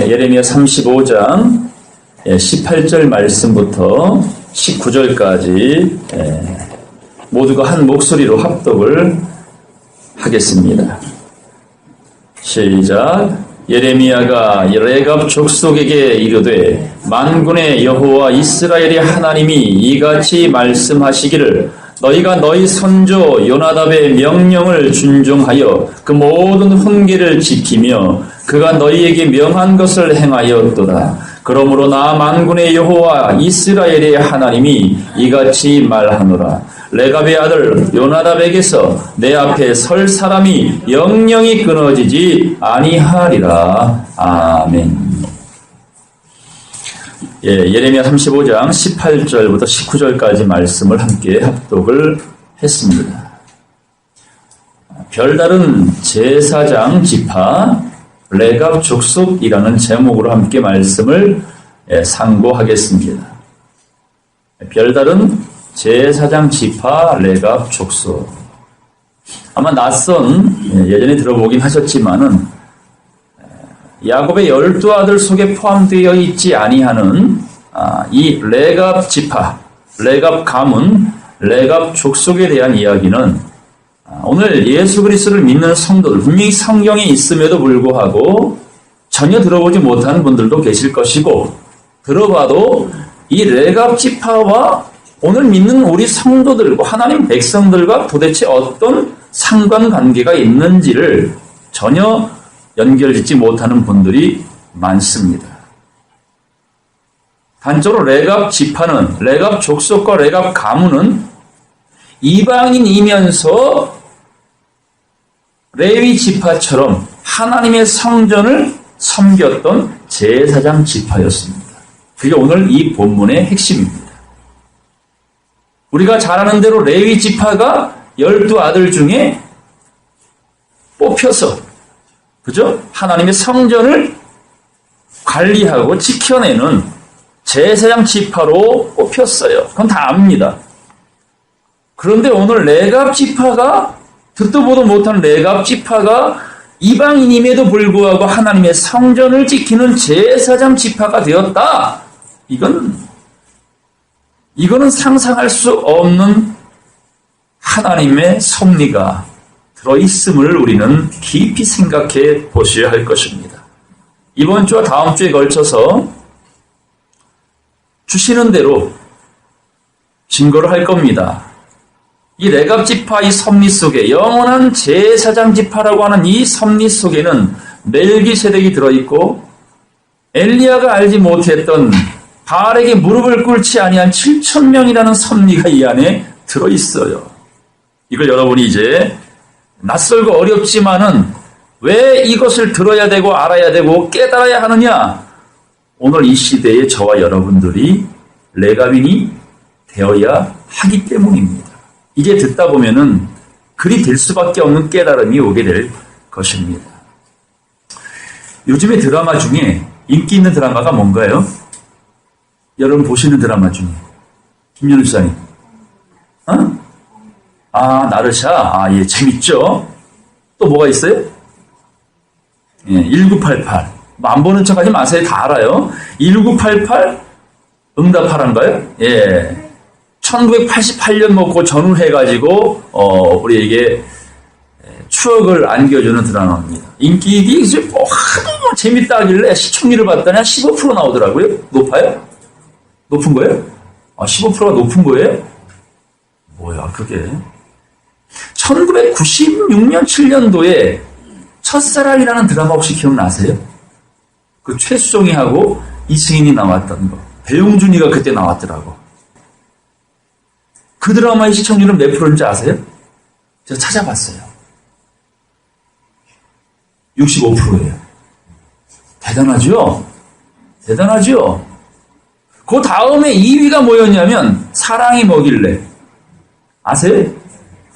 예레미야 35장 18절 말씀부터 19절까지 모두가 한 목소리로 합독을 하겠습니다. 시작. 예레미야가 레갑 족속에게 이르되 만군의 여호와 이스라엘의 하나님이 이같이 말씀하시기를 너희가 너희 선조 요나답의 명령을 준종하여 그 모든 훈계를 지키며 그가 너희에게 명한 것을 행하였도다. 그러므로 나 만군의 여호와 이스라엘의 하나님이 이같이 말하노라. 레갑의 아들 요나답에게서 내 앞에 설 사람이 영영이 끊어지지 아니하리라. 아멘. 예레미야 35장 18절부터 19절까지 말씀을 함께 합독을 했습니다. 별다른 제사장 지파 레갑 족속이라는 제목으로 함께 말씀을 상고하겠습니다. 별다른 제사장 지파 레갑 족속. 아마 낯선 예전에 들어보긴 하셨지만은 야곱의 12아들 속에 포함되어 있지 아니하는 이 레갑 지파, 레갑 가문, 레갑 족속에 대한 이야기는 오늘 예수 그리스도를 믿는 성도들, 분명히 성경에 있음에도 불구하고 전혀 들어보지 못하는 분들도 계실 것이고, 들어봐도 이 레갑 지파와 오늘 믿는 우리 성도들과 하나님 백성들과 도대체 어떤 상관관계가 있는지를 전혀 연결짓지 못하는 분들이 많습니다. 단적으로 레갑 지파는, 레갑 족속과 레갑 가문은 이방인이면서 레위 지파처럼 하나님의 성전을 섬겼던 제사장 지파였습니다. 그게 오늘 이 본문의 핵심입니다. 우리가 잘 아는 대로 레위 지파가 12아들 중에 뽑혀서, 그죠? 하나님의 성전을 관리하고 지켜내는 제사장 지파로 뽑혔어요. 그건 다 압니다. 그런데 오늘 레갑 지파가, 듣도 보도 못한 레갑 지파가 이방인임에도 불구하고 하나님의 성전을 지키는 제사장 지파가 되었다. 이거는 상상할 수 없는 하나님의 섭리가 들어있음을 우리는 깊이 생각해 보셔야 할 것입니다. 이번 주와 다음 주에 걸쳐서 주시는 대로 증거를 할 겁니다. 이 레갑 지파 이 섭리 속에, 영원한 제사장 지파라고 하는 이 섭리 속에는 멜기세덱이 들어있고, 엘리야가 알지 못했던 바알에게 무릎을 꿇지 아니한 7,000명이라는 섭리가 이 안에 들어있어요. 이걸 여러분이 이제 낯설고 어렵지만은 왜 이것을 들어야 되고 알아야 되고 깨달아야 하느냐? 오늘 이 시대에 저와 여러분들이 레갑인이 되어야 하기 때문입니다. 이제 듣다 보면은 그리 될 수밖에 없는 깨달음이 오게 될 것입니다. 요즘에 드라마 중에 인기 있는 드라마가 뭔가요? 여러분 보시는 드라마 중에. 김연우 지사님. 나르샤. 예, 재밌죠? 또 뭐가 있어요? 1988. 안 보는 척 하지 마세요. 다 알아요. 1988 응답하란가요? 예. 1988년 먹고 전후해가지고, 우리에게 추억을 안겨주는 드라마입니다. 인기가 하도 재밌다길래 시청률을 봤더니 한 15% 나오더라고요. 높아요? 높은 거예요? 15%가 높은 거예요? 뭐야, 그게. 1996년, 7년도에 첫사랑이라는 드라마 혹시 기억나세요? 그 최수종이하고 이승인이 나왔던 거. 배용준이가 그때 나왔더라고. 그 드라마의 시청률은 몇 프로인지 아세요? 제가 찾아봤어요. 65%예요. 대단하죠? 대단하죠? 그 다음에 2위가 뭐였냐면 사랑이 뭐길래. 아세요?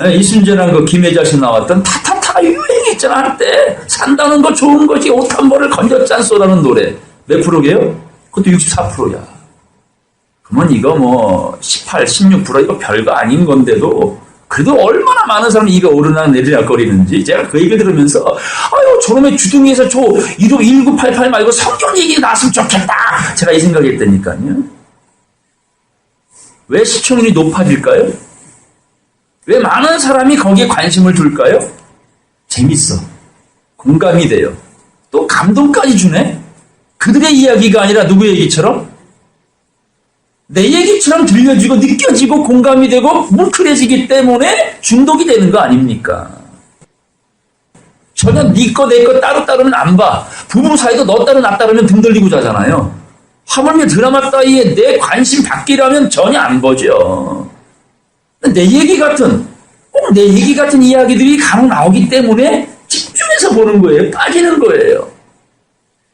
이순재랑 그 김혜자 씨 나왔던 타타타가 유행했잖아 한때. 산다는 거 좋은 거지 옷 한 벌을 건졌지 않소라는 노래. 몇 프로게요? 그것도 64%야. 그러면 이거 18, 16% 이거 별거 아닌 건데도 그래도 얼마나 많은 사람이 이가 오르락 내리락 거리는지 제가 그 얘기를 들으면서 아유 저놈의 주둥이에서 저 1988 말고 성경 얘기 나왔으면 좋겠다. 제가 이 생각했다니까요. 왜 시청률이 높아질까요? 왜 많은 사람이 거기에 관심을 둘까요? 재밌어. 공감이 돼요. 또 감동까지 주네. 그들의 이야기가 아니라 누구의 얘기처럼? 내 얘기처럼 들려지고 느껴지고 공감이 되고 뭉클해지기 때문에 중독이 되는 거 아닙니까? 전혀 네 거 내 거 따로따로는 안 봐. 부부 사이도 너 따로 나 따르면 등 돌리고 자잖아요. 하물며 드라마 따위에 내 관심 받기라면 전혀 안 보죠. 내 얘기 같은 꼭 내 얘기 같은 이야기들이 간혹 나오기 때문에 집중해서 보는 거예요. 빠지는 거예요.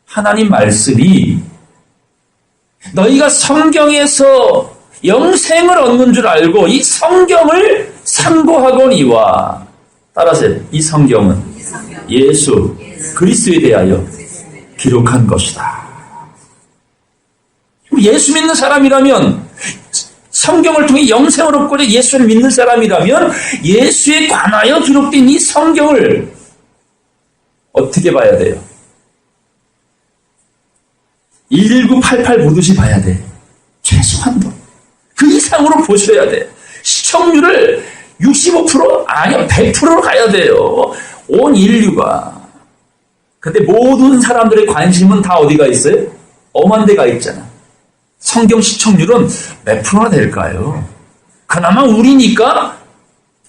하나님 말씀이 너희가 성경에서 영생을 얻는 줄 알고 이 성경을 상고하거니와 따라서 이 성경은 예수 그리스도에 대하여 기록한 것이다. 예수 믿는 사람이라면 성경을 통해 영생을 얻고자 예수를 믿는 사람이라면 예수에 관하여 기록된 이 성경을 어떻게 봐야 돼요? 1988 보듯이 봐야 돼. 최소한도. 그 이상으로 보셔야 돼. 시청률을 65% 아니요 100%로 가야 돼요. 온 인류가. 근데 모든 사람들의 관심은 다 어디가 있어요? 엄한 데가 있잖아. 성경 시청률은 몇 프로나 될까요? 그나마 우리니까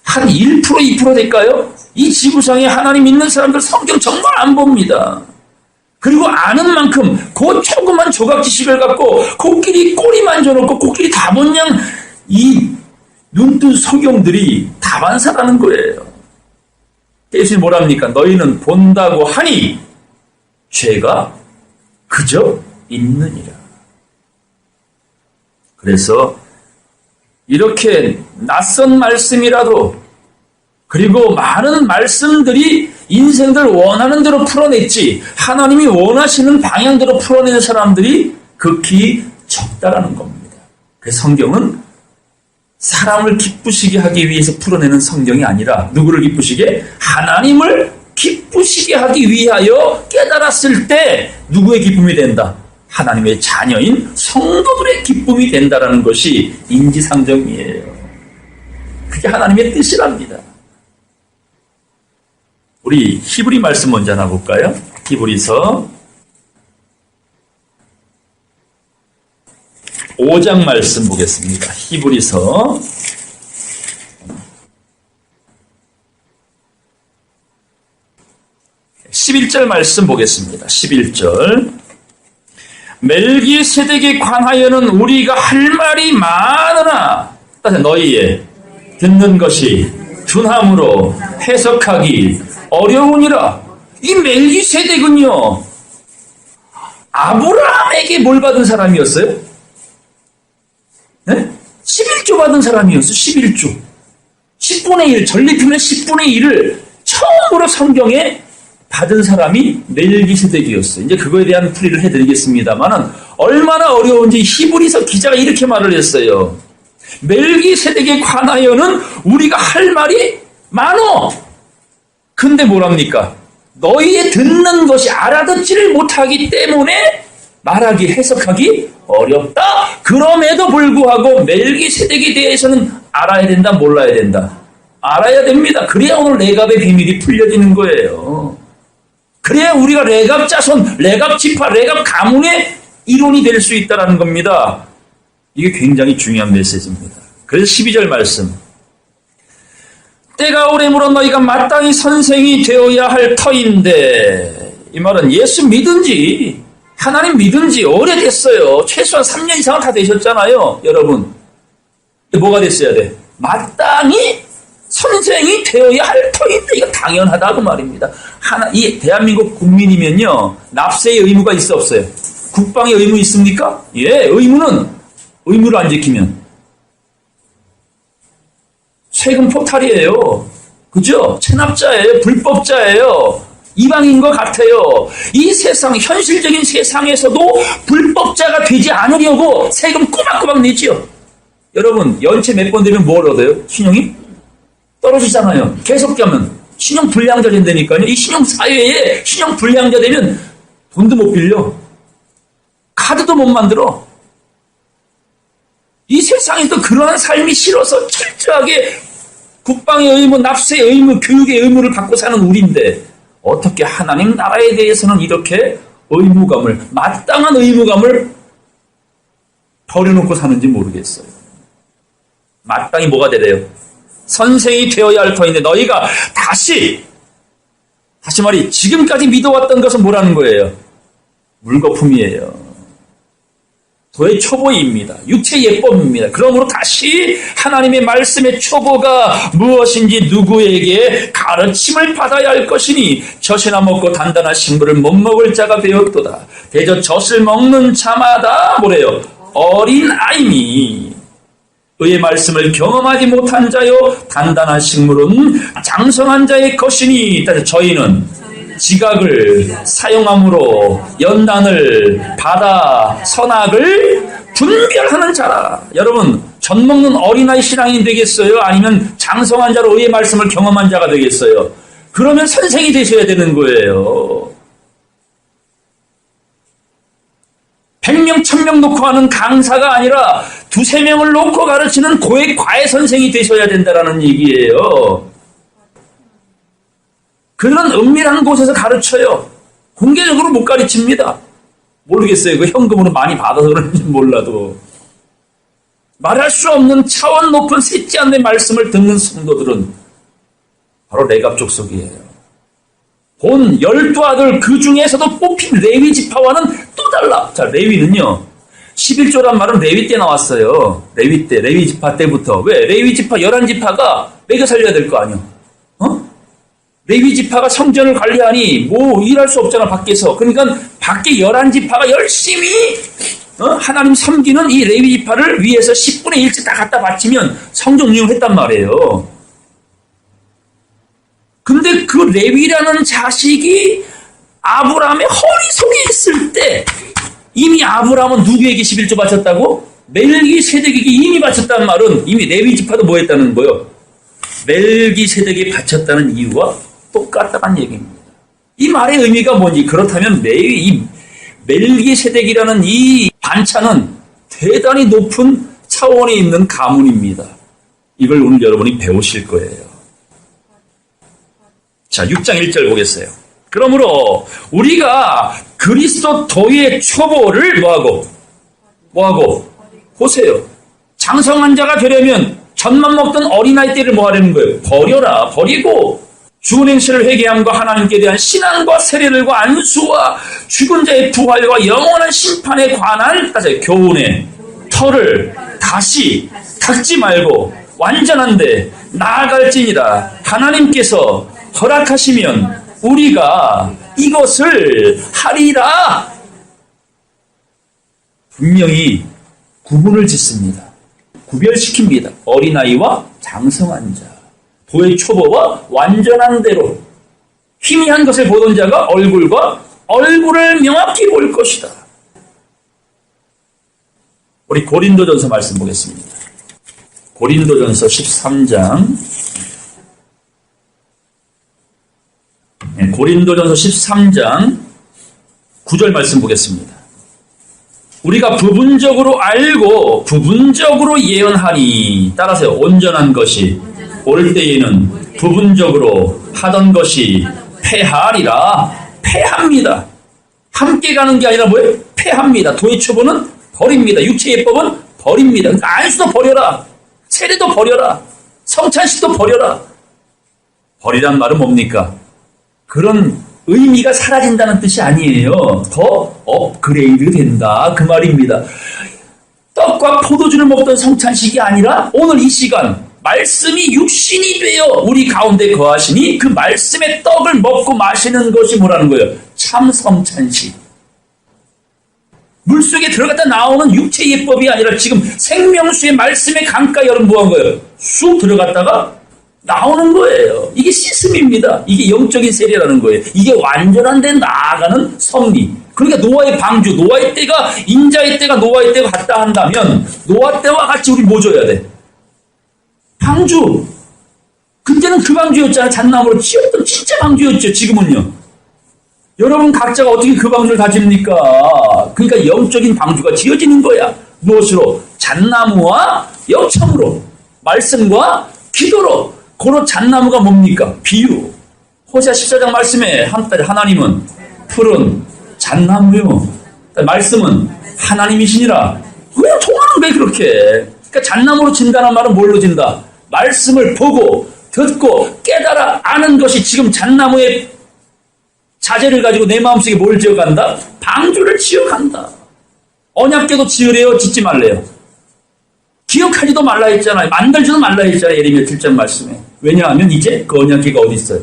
한 1%, 2% 될까요? 이 지구상에 하나님 믿는 사람들 성경 정말 안 봅니다. 그리고 아는 만큼 그 조그만 조각 지식을 갖고 코끼리 꼬리만 줘놓고 코끼리 다 본 양 이 눈뜬 소경들이 다반사라는 거예요. 예수님 뭐랍니까? 너희는 본다고 하니 죄가 그저 있느니라. 그래서 이렇게 낯선 말씀이라도 그리고 많은 말씀들이 인생들 원하는 대로 풀어냈지 하나님이 원하시는 방향대로 풀어내는 사람들이 극히 적다라는 겁니다. 그래서 성경은 사람을 기쁘시게 하기 위해서 풀어내는 성경이 아니라 누구를 기쁘시게? 하나님을 기쁘시게 하기 위하여 깨달았을 때 누구의 기쁨이 된다? 하나님의 자녀인 성도들의 기쁨이 된다라는 것이 인지상정이에요. 그게 하나님의 뜻이랍니다. 우리 히브리 말씀 먼저 하나 볼까요? 히브리서 5장 말씀 보겠습니다. 히브리서 11절 말씀 보겠습니다. 11절 멜기세덱에 관하여는 우리가 할 말이 많으나 너희의 듣는 것이 둔함으로 해석하기 어려우니라. 이 멜기세덱은요 아브라함에게 뭘 받은 사람이었어요? 네? 11조 받은 사람이었어요. 11조 10분의 1 전리품의 10분의 1을 처음으로 성경에 받은 사람이 멜기세덱이었어요. 이제 그거에 대한 풀이를 해드리겠습니다만은 얼마나 어려운지 히브리서 기자가 이렇게 말을 했어요. 멜기세덱에 관하여는 우리가 할 말이 많어. 근데 뭐랍니까? 너희의 듣는 것이 알아듣지를 못하기 때문에 말하기, 해석하기 어렵다. 그럼에도 불구하고 멜기세덱에 대해서는 알아야 된다, 몰라야 된다? 알아야 됩니다. 그래야 오늘 레갑의 비밀이 풀려지는 거예요. 그래야 우리가 레갑 자손, 레갑 지파, 레갑 가문의 일원이 될 수 있다는 겁니다. 이게 굉장히 중요한 메시지입니다. 그래서 12절 말씀. 때가 오래므로 너희가 마땅히 선생이 되어야 할 터인데, 이 말은 예수 믿은지 하나님 믿은지 오래됐어요. 최소한 3년 이상은 다 되셨잖아요. 여러분 뭐가 됐어야 돼? 마땅히 선생이 되어야 할 터인데, 이거 당연하다고 말입니다. 이 대한민국 국민이면요 납세의 의무가 있어 없어요? 국방의 의무 있습니까? 예, 의무를 안 지키면 세금 포탈이에요. 그죠? 체납자예요. 불법자예요. 이방인과 같아요. 이 세상, 현실적인 세상에서도 불법자가 되지 않으려고 세금 꼬박꼬박 내지요. 여러분 연체 몇 번 되면 뭘 얻어요? 신용이? 떨어지잖아요. 계속 가면 신용 불량자 된다니까요. 이 신용 사회에 신용 불량자 되면 돈도 못 빌려. 카드도 못 만들어. 이 세상에서 그러한 삶이 싫어서 철저하게 국방의 의무, 납세의 의무, 교육의 의무를 받고 사는 우리인데 어떻게 하나님 나라에 대해서는 이렇게 의무감을, 마땅한 의무감을 버려놓고 사는지 모르겠어요. 마땅히 뭐가 되래요? 선생이 되어야 할 터인데 너희가 다시 말이 지금까지 믿어왔던 것은 뭐라는 거예요? 물거품이에요. 도의 초보입니다. 육체 예법입니다. 그러므로 다시 하나님의 말씀의 초보가 무엇인지 누구에게 가르침을 받아야 할 것이니 젖이나 먹고 단단한 식물을 못 먹을 자가 되었도다. 대저 젖을 먹는 자마다 뭐래요? 어린 아이니 의의 말씀을 경험하지 못한 자요 단단한 식물은 장성한 자의 것이니. 저희는 지각을 사용함으로 연단을 받아 선악을 분별하는 자라. 여러분, 젖 먹는 어린아이 신앙인이 되겠어요? 아니면 장성한 자로 의의 말씀을 경험한 자가 되겠어요? 그러면 선생이 되셔야 되는 거예요. 100명, 1000명 놓고 하는 강사가 아니라 2-3명을 놓고 가르치는 고액 과외 선생이 되셔야 된다는 얘기예요. 그런 은밀한 곳에서 가르쳐요. 공개적으로 못 가르칩니다. 모르겠어요. 그 현금으로 많이 받아서 그런지 몰라도. 말할 수 없는 차원 높은 셋째 하나님의 말씀을 듣는 성도들은 바로 레갑 족속이에요. 본 12아들 그 중에서도 뽑힌 레위 지파와는 또 달라. 자, 레위는요. 11조란 말은 레위 때 나왔어요. 레위 때, 레위 지파 때부터. 왜? 레위 지파 11지파가 매겨 살려야 될 거 아니야. 레위 지파가 성전을 관리하니 뭐 일할 수 없잖아, 밖에서. 그러니까 밖에 11지파가 열심히 하나님 섬기는 이 레위 지파를 위해서 10분의 1씩 다 갖다 바치면 성전 운영을 했단 말이에요. 근데 그 레위라는 자식이 아브라함의 허리 속에 있을 때 이미 아브라함은 누구에게 11조 바쳤다고? 멜기세덱에게 이미 바쳤다는 말은 이미 레위 지파도 뭐 했다는 거예요? 멜기세덱에 바쳤다는 이유와 똑같다는 얘기입니다. 이 말의 의미가 뭔지, 그렇다면 이 멜기세덱이라는 이 반차는 대단히 높은 차원에 있는 가문입니다. 이걸 오늘 여러분이 배우실 거예요. 자, 6장 1절 보겠어요. 그러므로 우리가 그리스도 도의 초보를 뭐하고? 보세요. 장성한 자가 되려면 젖만 먹던 어린아이 때를 뭐 하려는 거예요? 버려라. 버리고 죽은 행실을 회개함과 하나님께 대한 신앙과 세례들과 안수와 죽은 자의 부활과 영원한 심판에 관한 교훈의 털을 다시 닦지 말고 완전한데 나아갈지니라. 하나님께서 허락하시면 우리가 이것을 하리라. 분명히 구분을 짓습니다. 구별시킵니다. 어린아이와 장성한 자, 도의 초보와 완전한 대로 희미한 것을 보던 자가 얼굴과 얼굴을 명확히 볼 것이다. 우리 고린도전서 말씀 보겠습니다. 고린도전서 13장, 고린도전서 13장 9절 말씀 보겠습니다. 우리가 부분적으로 알고 부분적으로 예언하니, 따라서요. 온전한 것이 올 때에는 부분적으로 하던 것이 패하리라. 패합니다. 함께 가는 게 아니라 뭐예요? 패합니다. 도의 초보는 버립니다. 육체 예법은 버립니다. 그러니까 안수도 버려라. 세례도 버려라. 성찬식도 버려라. 버리란 말은 뭡니까? 그런 의미가 사라진다는 뜻이 아니에요. 더 업그레이드 된다, 그 말입니다. 떡과 포도주를 먹던 성찬식이 아니라 오늘 이 시간 말씀이 육신이 되어 우리 가운데 거하시니 그 말씀의 떡을 먹고 마시는 것이 뭐라는 거예요? 참 성찬식. 물속에 들어갔다 나오는 육체 예법이 아니라 지금 생명수의 말씀의 강가에 여러분 뭐한 거예요? 쑥 들어갔다가 나오는 거예요. 이게 시스템입니다. 이게 영적인 세례라는 거예요. 이게 완전한 데 나아가는 섭리. 그러니까 노아의 방주, 노아의 때가, 인자의 때가 노아의 때가 같다 한다면 노아 때와 같이 우리 뭐 줘야 돼? 방주. 그때는 그 방주였잖아요. 잣나무로 지었던 진짜 방주였죠. 지금은요. 여러분 각자가 어떻게 그 방주를 가집니까? 그러니까 영적인 방주가 지어지는 거야. 무엇으로? 잣나무와 영청으로, 말씀과 기도로. 고로 잣나무가 뭡니까? 비유. 호세아 14장 말씀에 하나님은 푸른 잣나무요. 말씀은 하나님이시니라. 왜 통하는 왜 그렇게? 그러니까 잣나무로 진다는 말은 뭘로 진다? 말씀을 보고 듣고 깨달아 아는 것이 지금 잣나무의 자재를 가지고 내 마음속에 뭘 지어간다? 방주를 지어간다. 언약궤도 지으래요? 짓지 말래요? 기억하지도 말라 했잖아요. 만들지도 말라 했잖아요. 예레미야 7장 말씀에. 왜냐하면 이제 그 언약궤가 어디 있어요?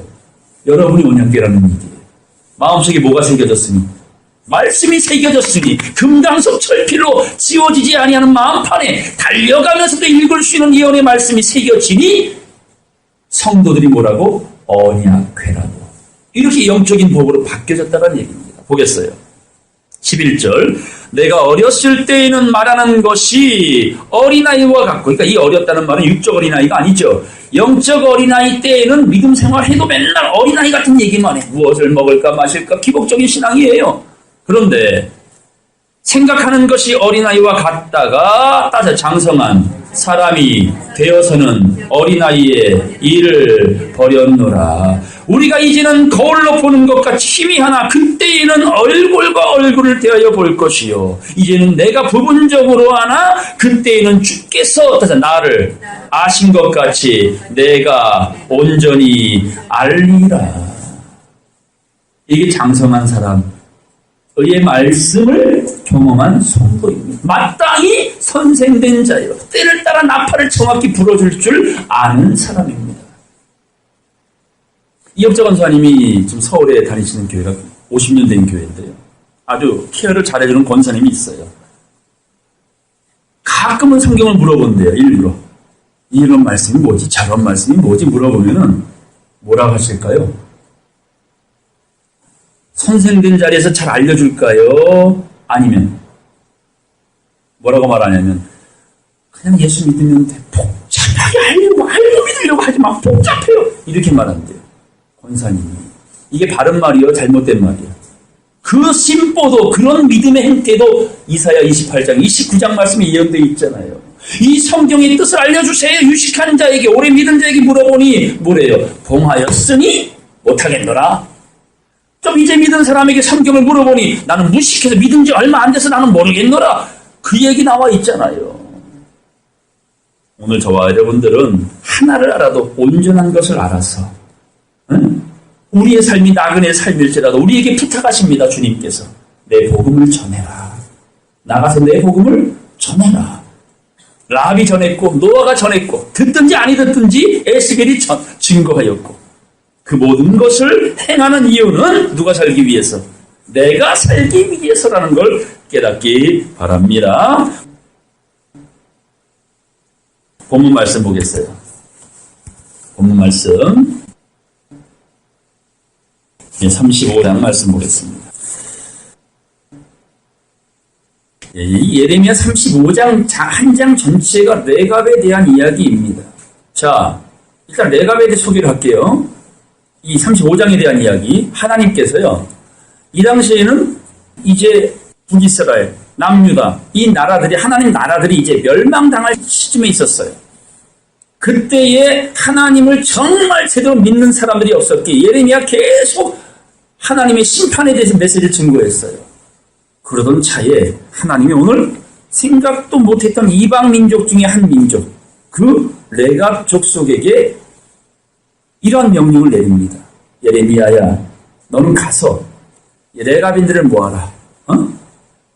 여러분이 언약궤라는 얘기예요. 마음속에 뭐가 새겨졌으니? 말씀이 새겨졌으니 금강석 철필로 지워지지 아니하는 마음판에 달려가면서도 읽을 수 있는 예언의 말씀이 새겨지니 성도들이 뭐라고? 언약궤라고. 이렇게 영적인 법으로 바뀌어졌다는 얘기입니다. 보겠어요. 11절. 내가 어렸을 때에는 말하는 것이 어린아이와 같고, 그러니까 이 어렸다는 말은 육적 어린아이가 아니죠. 영적 어린아이 때에는 믿음 생활해도 맨날 어린아이 같은 얘기만 해. 무엇을 먹을까 마실까 기복적인 신앙이에요. 그런데 생각하는 것이 어린아이와 같다가 따져 장성한 사람이 되어서는 어린아이의 일을 버렸노라. 우리가 이제는 거울로 보는 것 같이 희미하나 그때에는 얼굴과 얼굴을 대하여 볼 것이요. 이제는 내가 부분적으로 하나 그때에는 주께서 나를 아신 것 같이 내가 온전히 알리라. 이게 장성한 사람 의의 말씀을 경험한 성도입니다. 마땅히 선생된 자요. 때를 따라 나팔을 정확히 불어줄 줄 아는 사람입니다. 이혁자 권사님이 지금 서울에 다니시는 교회가 50년 된 교회인데요. 아주 케어를 잘해주는 권사님이 있어요. 가끔은 성경을 물어본대요. 일부러. 이런 말씀이 뭐지? 저런 말씀이 뭐지? 물어보면은 뭐라고 하실까요? 선생된 자리에서 잘 알려줄까요? 아니면 뭐라고 말하냐면 그냥 예수 믿으면 돼. 복잡하게 알고 믿으려고 하지 마. 복잡해요. 이렇게 말한대요. 권사님이. 이게 바른 말이요? 잘못된 말이요? 그 심보도 그런 믿음의 행태도 이사야 28장 29장 말씀에 예언되어 있잖아요. 이 성경의 뜻을 알려주세요. 유식한 자에게 오래 믿은 자에게 물어보니 뭐래요? 봉하였으니 못하겠노라. 좀 이제 믿은 사람에게 성경을 물어보니 나는 무식해서 믿은 지 얼마 안 돼서 나는 모르겠노라. 그 얘기 나와 있잖아요. 오늘 저와 여러분들은 하나를 알아도 온전한 것을 알아서 우리의 삶이 나그네의 삶일지라도 우리에게 부탁하십니다. 주님께서 내 복음을 전해라. 나가서 내 복음을 전해라. 라합이 전했고 노아가 전했고 듣든지 아니 듣든지 에스겔이 증거하였고 그 모든 것을 행하는 이유는 누가 살기 위해서? 내가 살기 위해서라는 걸 깨닫기 바랍니다. 본문 말씀 보겠어요. 본문 말씀 35장 말씀 보겠습니다. 이 예레미야 35장 한 장 전체가 레갑에 대한 이야기입니다. 자, 일단 레갑에 대해 소개를 할게요. 이 35장에 대한 이야기, 하나님께서요, 이 당시에는 이제 북이스라엘, 남유다, 이 나라들이, 하나님 나라들이 이제 멸망당할 시점에 있었어요. 그때에 하나님을 정말 제대로 믿는 사람들이 없었기에 예레미야 계속 하나님의 심판에 대해서 메시지를 증거했어요. 그러던 차에 하나님이 오늘 생각도 못했던 이방 민족 중에 한 민족, 그 레갑 족속에게 이런 명령을 내립니다. 예레미야야, 너는 가서 레갑인들을 모아라.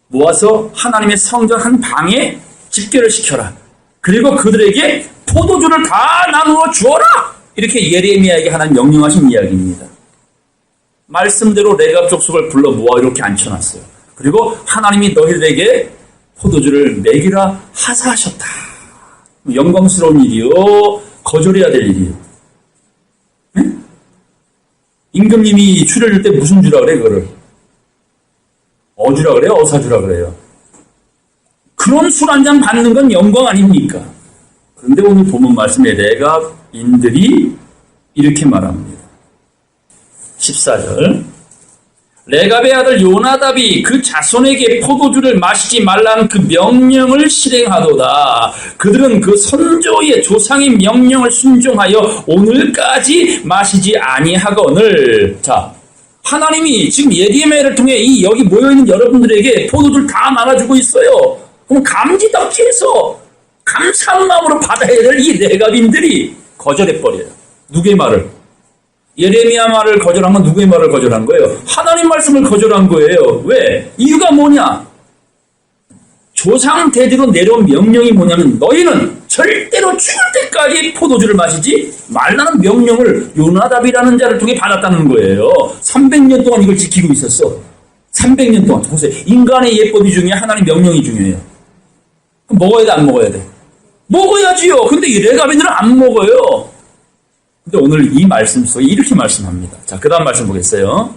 모아서 하나님의 성전 한 방에 집결을 시켜라. 그리고 그들에게 포도주를 다 나누어 주어라. 이렇게 예레미야에게 하나님 명령하신 이야기입니다. 말씀대로 레갑 족속을 불러 모아 이렇게 앉혀놨어요. 그리고 하나님이 너희들에게 포도주를 먹이라 하사하셨다. 영광스러운 일이요, 거절해야 될 일이요. 응? 임금님이 추를 줄 때 무슨 주라 그래, 그거를? 어주라 그래요? 어사주라 그래요? 그런 술 한 잔 받는 건 영광 아닙니까? 그런데 오늘 본문 말씀에 레갑인들이 이렇게 말합니다. 14절 레갑의 아들 요나답이 그 자손에게 포도주를 마시지 말라는 그 명령을 실행하도다. 그들은 그 선조의 조상의 명령을 순종하여 오늘까지 마시지 아니하거늘. 자, 하나님이 지금 예레미야를 통해 이 여기 모여있는 여러분들에게 포도주를 다 나눠주고 있어요. 그럼 감지덕지해서 감사한 마음으로 받아야 될 이 레갑인들이 거절해버려요. 누구의 말을? 예레미야 말을 거절한 건 누구의 말을 거절한 거예요? 하나님 말씀을 거절한 거예요. 왜? 이유가 뭐냐? 조상 대대로 내려온 명령이 뭐냐면 너희는 절대로 죽을 때까지 포도주를 마시지 말라는 명령을 요나답이라는 자를 통해 받았다는 거예요. 300년 동안 이걸 지키고 있었어. 300년 동안. 보세요. 인간의 예법이 중요해? 하나님 명령이 중요해요? 그럼 먹어야 돼, 안 먹어야 돼? 먹어야지요. 근데 이 레갑인들은 안 먹어요. 근데 오늘 이 말씀 속에 이렇게 말씀합니다. 자, 그 다음 말씀 보겠어요.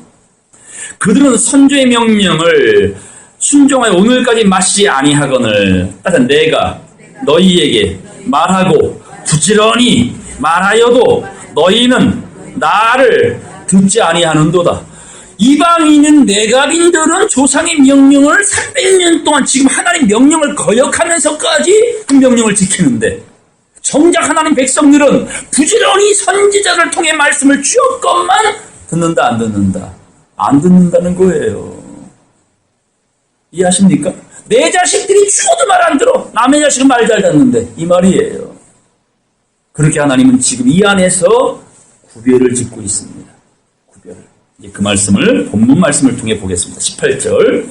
그들은 선조의 명령을 순종하여 오늘까지 마시지 아니하거늘. 따라서 내가 너희에게 말하고 부지런히 말하여도 너희는 나를 듣지 아니하는도다. 이방인은 레갑인들은 조상의 명령을 300년 동안 지금 하나님 명령을 거역하면서까지 그 명령을 지키는데 정작 하나님 백성들은 부지런히 선지자를 통해 말씀을 주었건만 듣는다 안 듣는다? 안 듣는다는 거예요. 이해하십니까? 내 자식들이 죽어도 말 안 들어. 남의 자식은 말 잘 듣는데 이 말이에요. 그렇게 하나님은 지금 이 안에서 구별을 짓고 있습니다. 구별을. 이제 그 말씀을 본문 말씀을 통해 보겠습니다. 18절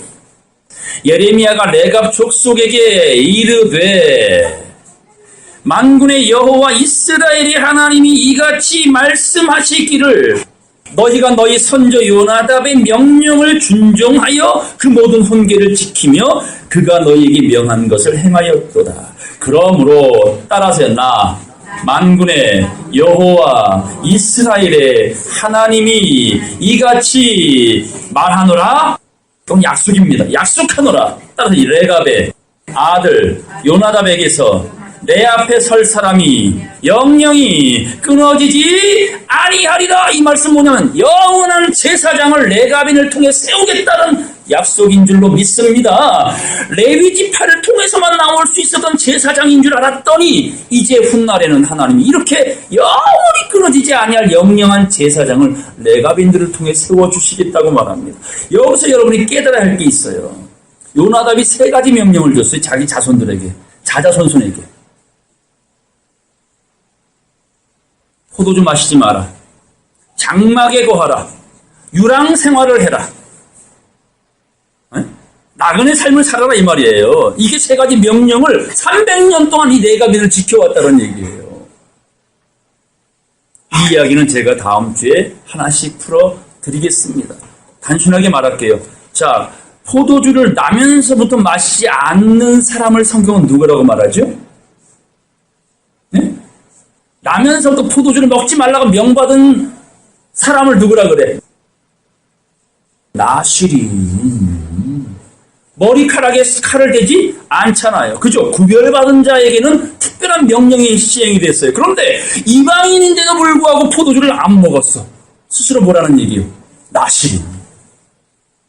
예레미야가 레갑 족속에게 이르되 만군의 여호와 이스라엘의 하나님이 이같이 말씀하시기를 너희가 너희 선조 요나답의 명령을 준종하여 그 모든 훈계를 지키며 그가 너희에게 명한 것을 행하였도다. 그러므로 따라서 나 만군의 여호와 이스라엘의 하나님이 이같이 말하노라. 그건 약속입니다. 약속하노라. 따라서 이 레갑의 아들 요나답에게서 내 앞에 설 사람이 영영이 끊어지지 아니하리라. 이 말씀 뭐냐면 영원한 제사장을 레갑인을 통해 세우겠다는 약속인 줄로 믿습니다. 레위 지파를 통해서만 나올 수 있었던 제사장인 줄 알았더니 이제 훗날에는 하나님이 이렇게 영원히 끊어지지 아니할 영영한 제사장을 레갑인들을 통해 세워주시겠다고 말합니다. 여기서 여러분이 깨달아야 할 게 있어요. 요나답이 3가지 명령을 줬어요. 자기 자손들에게, 자자손손에게. 포도주 마시지 마라. 장막에 거하라. 유랑 생활을 해라. 나그네 삶을 살아라 이 말이에요. 이게 3가지 명령을 300년 동안 이 레갑인을 지켜왔다는 얘기예요. 이 이야기는 제가 다음 주에 하나씩 풀어드리겠습니다. 단순하게 말할게요. 자, 포도주를 나면서부터 마시지 않는 사람을 성경은 누구라고 말하죠? 네? 나면서부터 포도주를 먹지 말라고 명받은 사람을 누구라 그래? 나실인. 머리카락에 칼을 대지 않잖아요. 그죠? 구별받은 자에게는 특별한 명령이 시행이 됐어요. 그런데 이방인인데도 불구하고 포도주를 안 먹었어. 스스로 뭐라는 얘기예요? 나실인.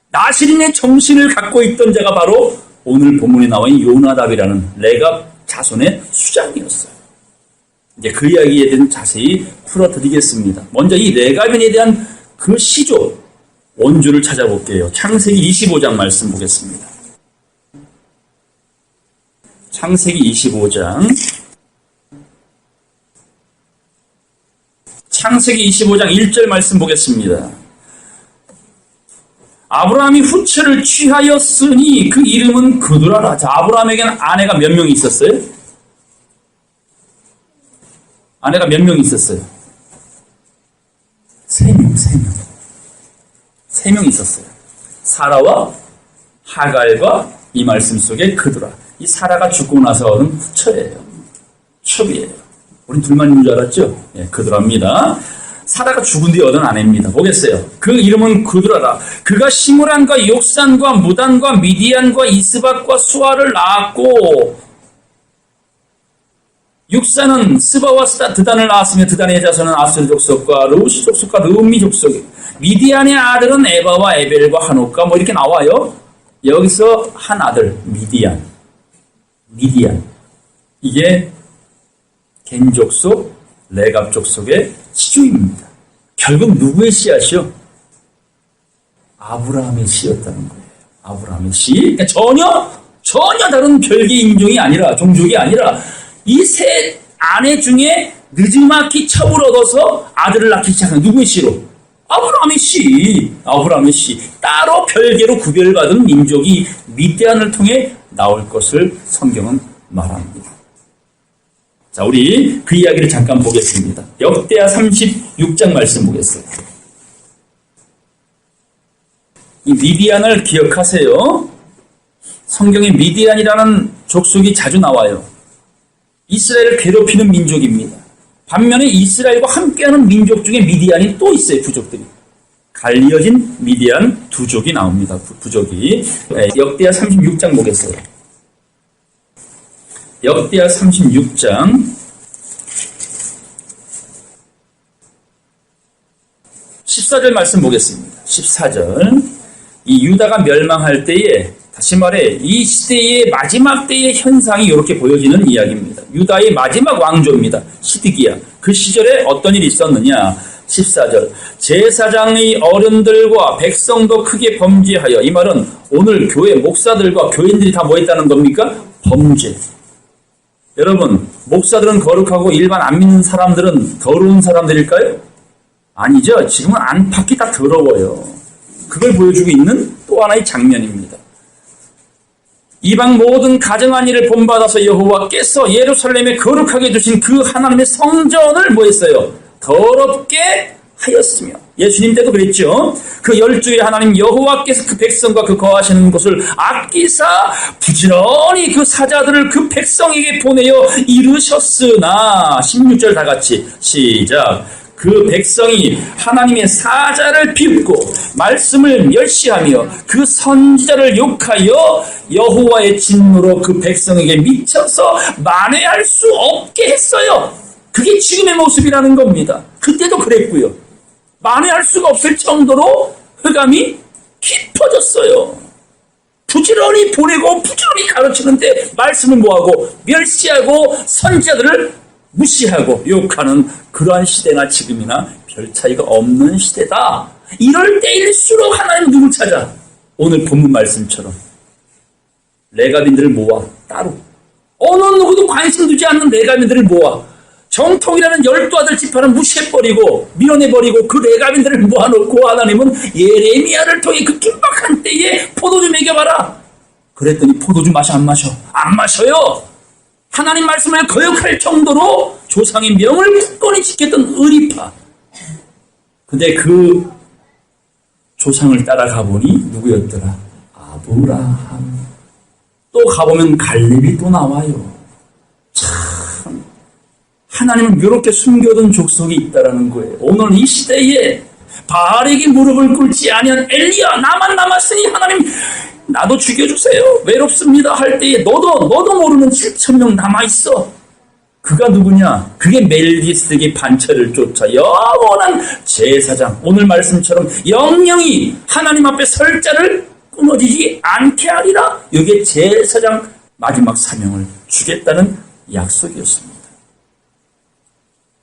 나실인의 정신을 갖고 있던 자가 바로 오늘 본문에 나와 있는 요나답이라는 레갑 자손의 수장이었어요. 이제 그 이야기에 대해서 자세히 풀어드리겠습니다. 먼저 이 레갑인에 대한 그 시조, 원주를 찾아볼게요. 창세기 25장 말씀 보겠습니다. 창세기 25장. 창세기 25장 1절 말씀 보겠습니다. 아브라함이 후처를 취하였으니 그 이름은 그두라라. 자, 아브라함에게는 아내가 몇 명이 있었어요? 아내가 몇 명이 있었어요? 3명. 3명이 있었어요. 사라와 하갈과 이 말씀 속에 그두라. 이 사라가 죽고 나서 얻은 후처예요. 첩이에요. 우린 둘만 있는 줄 알았죠? 예, 그두라입니다. 사라가 죽은 뒤에 얻은 아내입니다. 보겠어요. 그 이름은 그두라라. 그가 시므란과 욕산과 무단과 미디안과 이스박과 수아를 낳았고 육사는 스바와 드단을 낳았으며 드단의 자손은 아스르 족속과 르우시 족속과 르음미 족속이 미디안의 아들은 에바와 에벨과 하녹과 뭐 이렇게 나와요. 여기서 한 아들 미디안 이게 겐 족속 레갑 족속의 시주입니다. 결국 누구의 씨앗이요? 아브라함의 씨였다는 거예요. 아브라함의 씨. 그러니까 전혀 다른 별개 인종이 아니라 종족이 아니라 이 세 아내 중에 느지막이 첩을 얻어서 아들을 낳기 시작한 누구의 씨로? 아브라함의 씨. 따로 별개로 구별받은 민족이 미디안을 통해 나올 것을 성경은 말합니다. 자, 우리 그 이야기를 잠깐 보겠습니다. 역대하 36장 말씀 보겠어요. 이 미디안을 기억하세요. 성경에 미디안이라는 족속이 자주 나와요. 이스라엘을 괴롭히는 민족입니다. 반면에 이스라엘과 함께하는 민족 중에 미디안이 또 있어요. 부족들이. 갈리어진 미디안 두 족이 나옵니다. 부족이. 역대하 36장 보겠어요. 역대하 36장 14절 말씀 보겠습니다. 14절. 이 유다가 멸망할 때에 다시 말해 이 시대의 마지막 때의 현상이 이렇게 보여지는 이야기입니다. 유다의 마지막 왕조입니다. 시드기야. 그 시절에 어떤 일이 있었느냐. 14절. 제사장의 어른들과 백성도 크게 범죄하여, 이 말은 오늘 교회 목사들과 교인들이 다 뭐 했다는 겁니까? 범죄. 여러분, 목사들은 거룩하고 일반 안 믿는 사람들은 더러운 사람들일까요? 아니죠. 지금은 안팎이 다 더러워요. 그걸 보여주고 있는 또 하나의 장면입니다. 이방 모든 가정한 일을 본받아서 여호와께서 예루살렘에 거룩하게 두신 그 하나님의 성전을 뭐 했어요? 더럽게 하였으며, 예수님 때도 그랬죠. 그 12의 하나님 여호와께서 그 백성과 그 거하시는 곳을 아끼사 부지런히 그 사자들을 그 백성에게 보내어 이루셨으나, 16절 다 같이 시작. 그 백성이 하나님의 사자를 비웃고 말씀을 멸시하며 그 선지자를 욕하여 여호와의 진노로 그 백성에게 미쳐서 만회할 수 없게 했어요. 그게 지금의 모습이라는 겁니다. 그때도 그랬고요. 만회할 수가 없을 정도로 흑암이 깊어졌어요. 부지런히 보내고 부지런히 가르치는데 말씀은 뭐하고 멸시하고 선지자들을 무시하고 욕하는 그러한 시대나 지금이나 별 차이가 없는 시대다. 이럴 때일수록 하나님 누굴 찾아? 오늘 본문 말씀처럼 레가빈들을 모아 따로, 어느 누구도 관심 두지 않는 레가빈들을 모아 정통이라는 12아들 지파는 무시해버리고 밀어내버리고 그 레가빈들을 모아놓고 하나님은 예레미야를 통해 그 긴박한 때에 포도주 먹여봐라. 그랬더니 포도주 마셔 안 마셔? 안 마셔요. 하나님 말씀을 거역할 정도로 조상의 명을 굳건히 지켰던 의리파. 근데 그 조상을 따라가 보니 누구였더라? 아브라함. 또 가보면 갈렙이 또 나와요. 참, 하나님은 이렇게 숨겨둔 족속이 있다라는 거예요. 오늘 이 시대에 바알에게 무릎을 꿇지 아니한 엘리야, 나만 남았으니 하나님 나도 죽여주세요. 외롭습니다 할 때에 너도 모르는 7,000명 남아있어. 그가 누구냐? 그게 멜기세덱의 반차를 쫓아 영원한 제사장. 오늘 말씀처럼 영영이 하나님 앞에 설 자를 끊어지지 않게 하리라. 이게 제사장 마지막 사명을 주겠다는 약속이었습니다.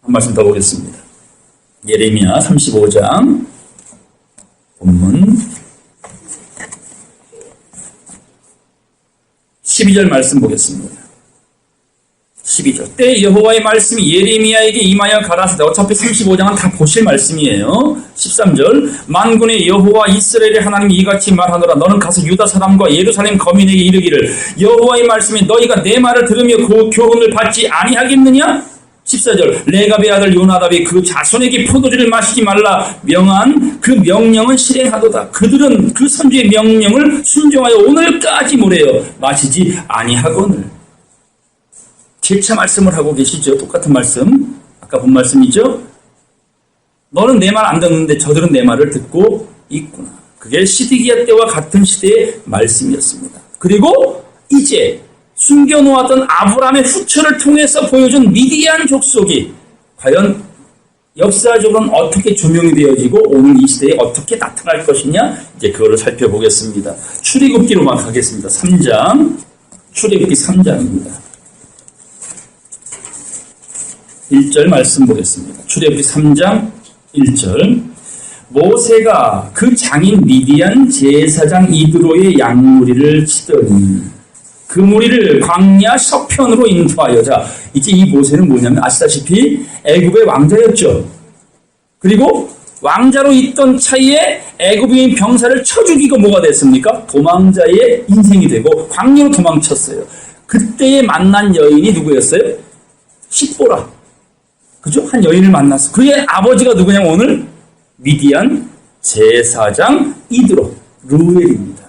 한 말씀 더 보겠습니다. 예레미야 35장 본문 12절 말씀 보겠습니다. 12절. 때 여호와의 말씀이 예레미야에게 임하여 가라사대. 어차피 35장은 다 보실 말씀이에요. 13절. 만군의 여호와 이스라엘의 하나님이 이같이 말하노라. 너는 가서 유다 사람과 예루살렘 거민에게 이르기를 여호와의 말씀이 너희가 내 말을 들으며 그 교훈을 받지 아니하겠느냐? 14절. 레갑의 아들 요나답이 그 자손에게 포도주를 마시지 말라 명한 그 명령은 실행하도다. 그들은 그 선지의 명령을 순종하여 오늘까지 모래여 마시지 아니하거늘. 재차 말씀을 하고 계시죠. 똑같은 말씀. 아까 본 말씀이죠. 너는 내 말 안 듣는데 저들은 내 말을 듣고 있구나. 그게 시드기야 때와 같은 시대의 말씀이었습니다. 그리고 이제 숨겨놓았던 아브라함의 후처를 통해서 보여준 미디안 족속이 과연 역사적으로는 어떻게 조명이 되어지고 오늘 이 시대에 어떻게 나타날 것이냐, 이제 그거를 살펴보겠습니다. 출애굽기로만 가겠습니다. 3장, 출애굽기 3장입니다. 1절 말씀 보겠습니다. 출애굽기 3장 1절. 모세가 그 장인 미디안 제사장 이드로의 양무리를 치더니 그 무리를 광야 서편으로 인도하여. 자, 이제 이 모세는 뭐냐면 아시다시피 애굽의 왕자였죠. 그리고 왕자로 있던 차이에 애굽인 병사를 쳐 죽이고 뭐가 됐습니까? 도망자의 인생이 되고 광야로 도망쳤어요. 그때에 만난 여인이 누구였어요? 십보라. 그죠? 한 여인을 만났어. 그의 아버지가 누구냐면 오늘 미디안 제사장 이드로, 르우엘입니다.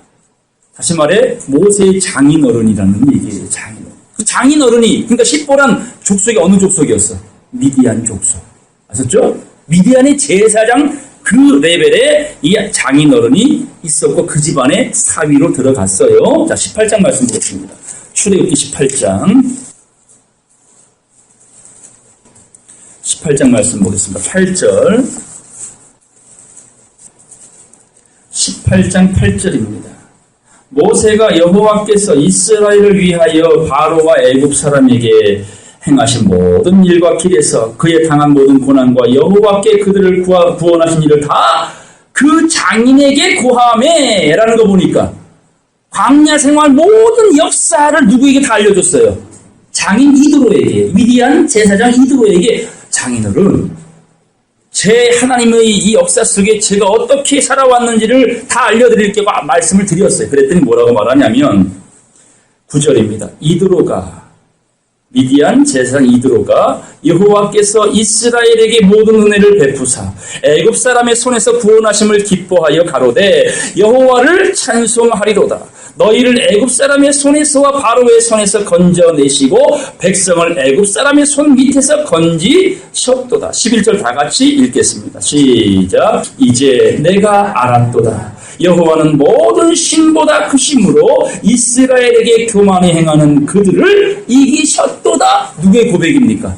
다시 말해 모세의 장인어른이라는 얘기예요. 장인어른. 그 장인어른이, 그러니까 십보란 족속이 어느 족속이었어? 미디안 족속. 아셨죠? 미디안의 제사장 그 레벨의 이 장인어른이 있었고 그 집안의 사위로 들어갔어요. 자, 18장 말씀 보겠습니다. 출애굽기 18장 말씀 보겠습니다. 8절. 18장 8절입니다. 모세가 여호와께서 이스라엘을 위하여 바로와 애굽 사람에게 행하신 모든 일과 길에서 그에 당한 모든 고난과 여호와께 그들을 구원하신 일을 다 그 장인에게 고하매 라는 거 보니까 광야 생활 모든 역사를 누구에게 다 알려줬어요? 장인 이드로에게, 미디안 제사장 이드로에게. 장인어른, 제 하나님의 이 역사 속에 제가 어떻게 살아왔는지를 다 알려드릴게요 말씀을 드렸어요. 그랬더니 뭐라고 말하냐면 9절입니다. 이드로가, 미디안 제사장 이드로가 여호와께서 이스라엘에게 모든 은혜를 베푸사 애굽 사람의 손에서 구원하심을 기뻐하여 가로되 여호와를 찬송하리로다. 너희를 애굽 사람의 손에서와 바로의 손에서 건져내시고 백성을 애굽 사람의 손 밑에서 건지셨도다. 11절 다 같이 읽겠습니다. 시작. 이제 내가 알았도다. 여호와는 모든 신보다 크심으로 이스라엘에게 교만히 행하는 그들을 이기셨도다. 누구의 고백입니까?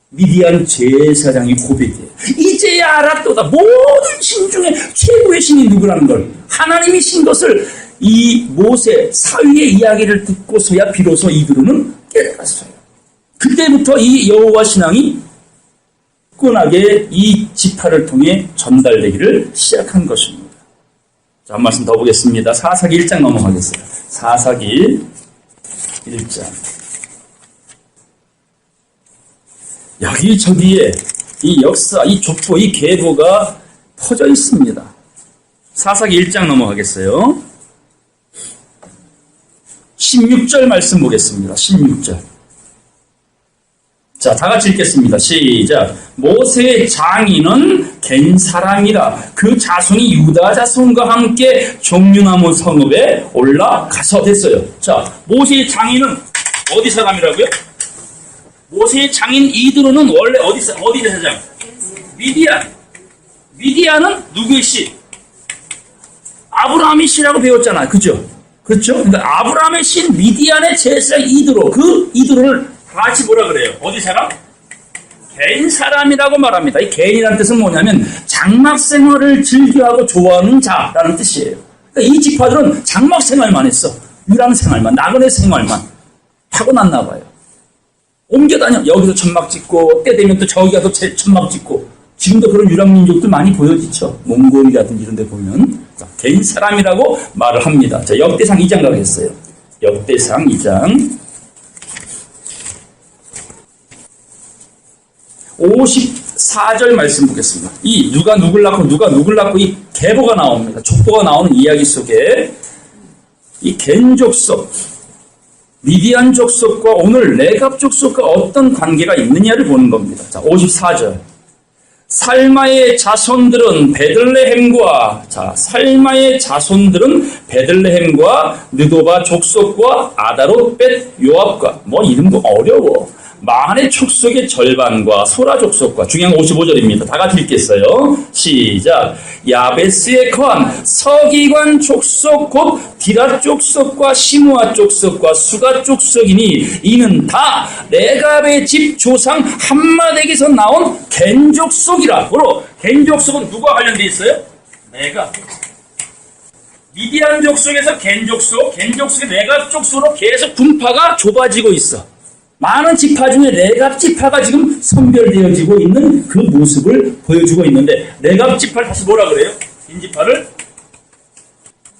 미디안 제사장의 고백이에요. 이제야 알았도다. 모든 신 중에 최고의 신이 누구라는 걸, 하나님이 신 것을 이 모세 사위의 이야기를 듣고서야 비로소 이드로는 깨달았어요. 그때부터 이 여호와 신앙이 굳건하게 이 지파를 통해 전달되기를 시작한 것입니다. 자, 한 말씀 더 보겠습니다. 사사기 1장 넘어가겠어요. 사사기 1장. 여기저기에 이 역사, 이 족보, 이 계보가 퍼져 있습니다. 사사기 1장 넘어가겠어요. 16절 말씀 보겠습니다. 16절. 자, 다 같이 읽겠습니다. 시작. 모세의 장인은 겐 사람이라 그 자손이 유다 자손과 함께 종류나무 성읍에 올라가서 됐어요. 자, 모세의 장인은 어디 사람이라고요? 모세의 장인 이드로는 원래 어디 제사장? 미디안. 미디안은 누구의 씨? 아브라함의 씨라고 배웠잖아요. 그죠? 그렇죠? 그러니까 아브라함의 신 미디안의 제사장 이드로, 그 이드로를 같이 뭐라 그래요? 어디 사람? 겐 사람이라고 말합니다. 이 겐이라는 뜻은 뭐냐면 장막 생활을 즐겨하고 좋아하는 자라는 뜻이에요. 그러니까 이 지파들은 장막 생활만 했어. 유랑 생활만, 나그네 생활만 타고났나 봐요. 옮겨 다녀. 여기서 천막 짓고 때 되면 또 저기 가서 천막 짓고. 지금도 그런 유랑민족들 많이 보여지죠. 몽골이라든지 이런 데 보면. 겐 사람이라고 말을 합니다. 자, 역대상 2장 가겠어요. 역대상 2장 54절 말씀 보겠습니다. 이 누가 누굴 낳고 이 계보가 나옵니다. 족보가 나오는 이야기 속에 이 겐 족속, 미디안 족속과 오늘 레갑 족속과 어떤 관계가 있느냐를 보는 겁니다. 자, 54절. 살마의 자손들은 베들레헴과 느도바 족속과 아다롯 벳 요압과 뭐 이름도 어려워. 만의 족속의 절반과 소라 족속과 중요한 55절입니다. 다 같이 읽겠어요. 시작. 야베스에 거한 서기관 족속 곧 디라 족속과 시므아 족속과 수가 족속이니 이는 다 레갑의 집 조상 함마덱에서 나온 겐 족속이라. 바로 겐 족속은 누가 관련돼 있어요? 레갑. 미디안 족속에서 겐 족속, 겐 족속의 레갑 족속으로 계속 분파가 좁아지고 있어. 많은 지파 중에 레갑 지파가 지금 선별되어지고 있는 그 모습을 보여주고 있는데, 레갑 지파를 다시 뭐라 그래요? 긴 지파를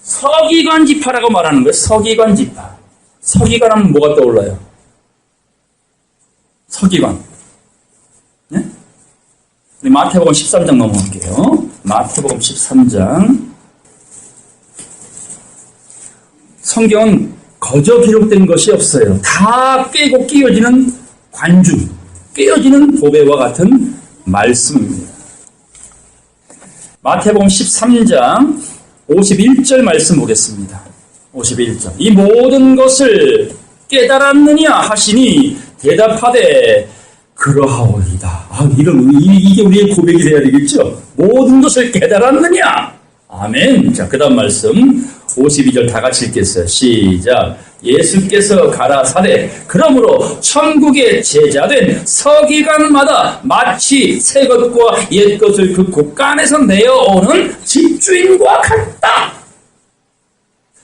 서기관 지파라고 말하는 거예요. 서기관 지파. 서기관 하면 뭐가 떠올라요? 서기관. 네? 마태복음 13장 넘어갈게요. 마태복음 13장. 성경은 거저 기록된 것이 없어요. 다 깨고 끼어지는 관주, 깨어지는 보배와 같은 말씀입니다. 마태복음 13장 51절 말씀 보겠습니다. 51절. 이 모든 것을 깨달았느냐 하시니 대답하되 그러하오이다. 이게 우리의 고백이 되어야 되겠죠? 모든 것을 깨달았느냐? 아멘. 자, 그 다음 말씀 52절 다 같이 읽겠어요. 시작. 예수께서 가라사대 그러므로 천국의 제자된 서기관마다 마치 새 것과 옛 것을 그 곳간에서 내어오는 집주인과 같다.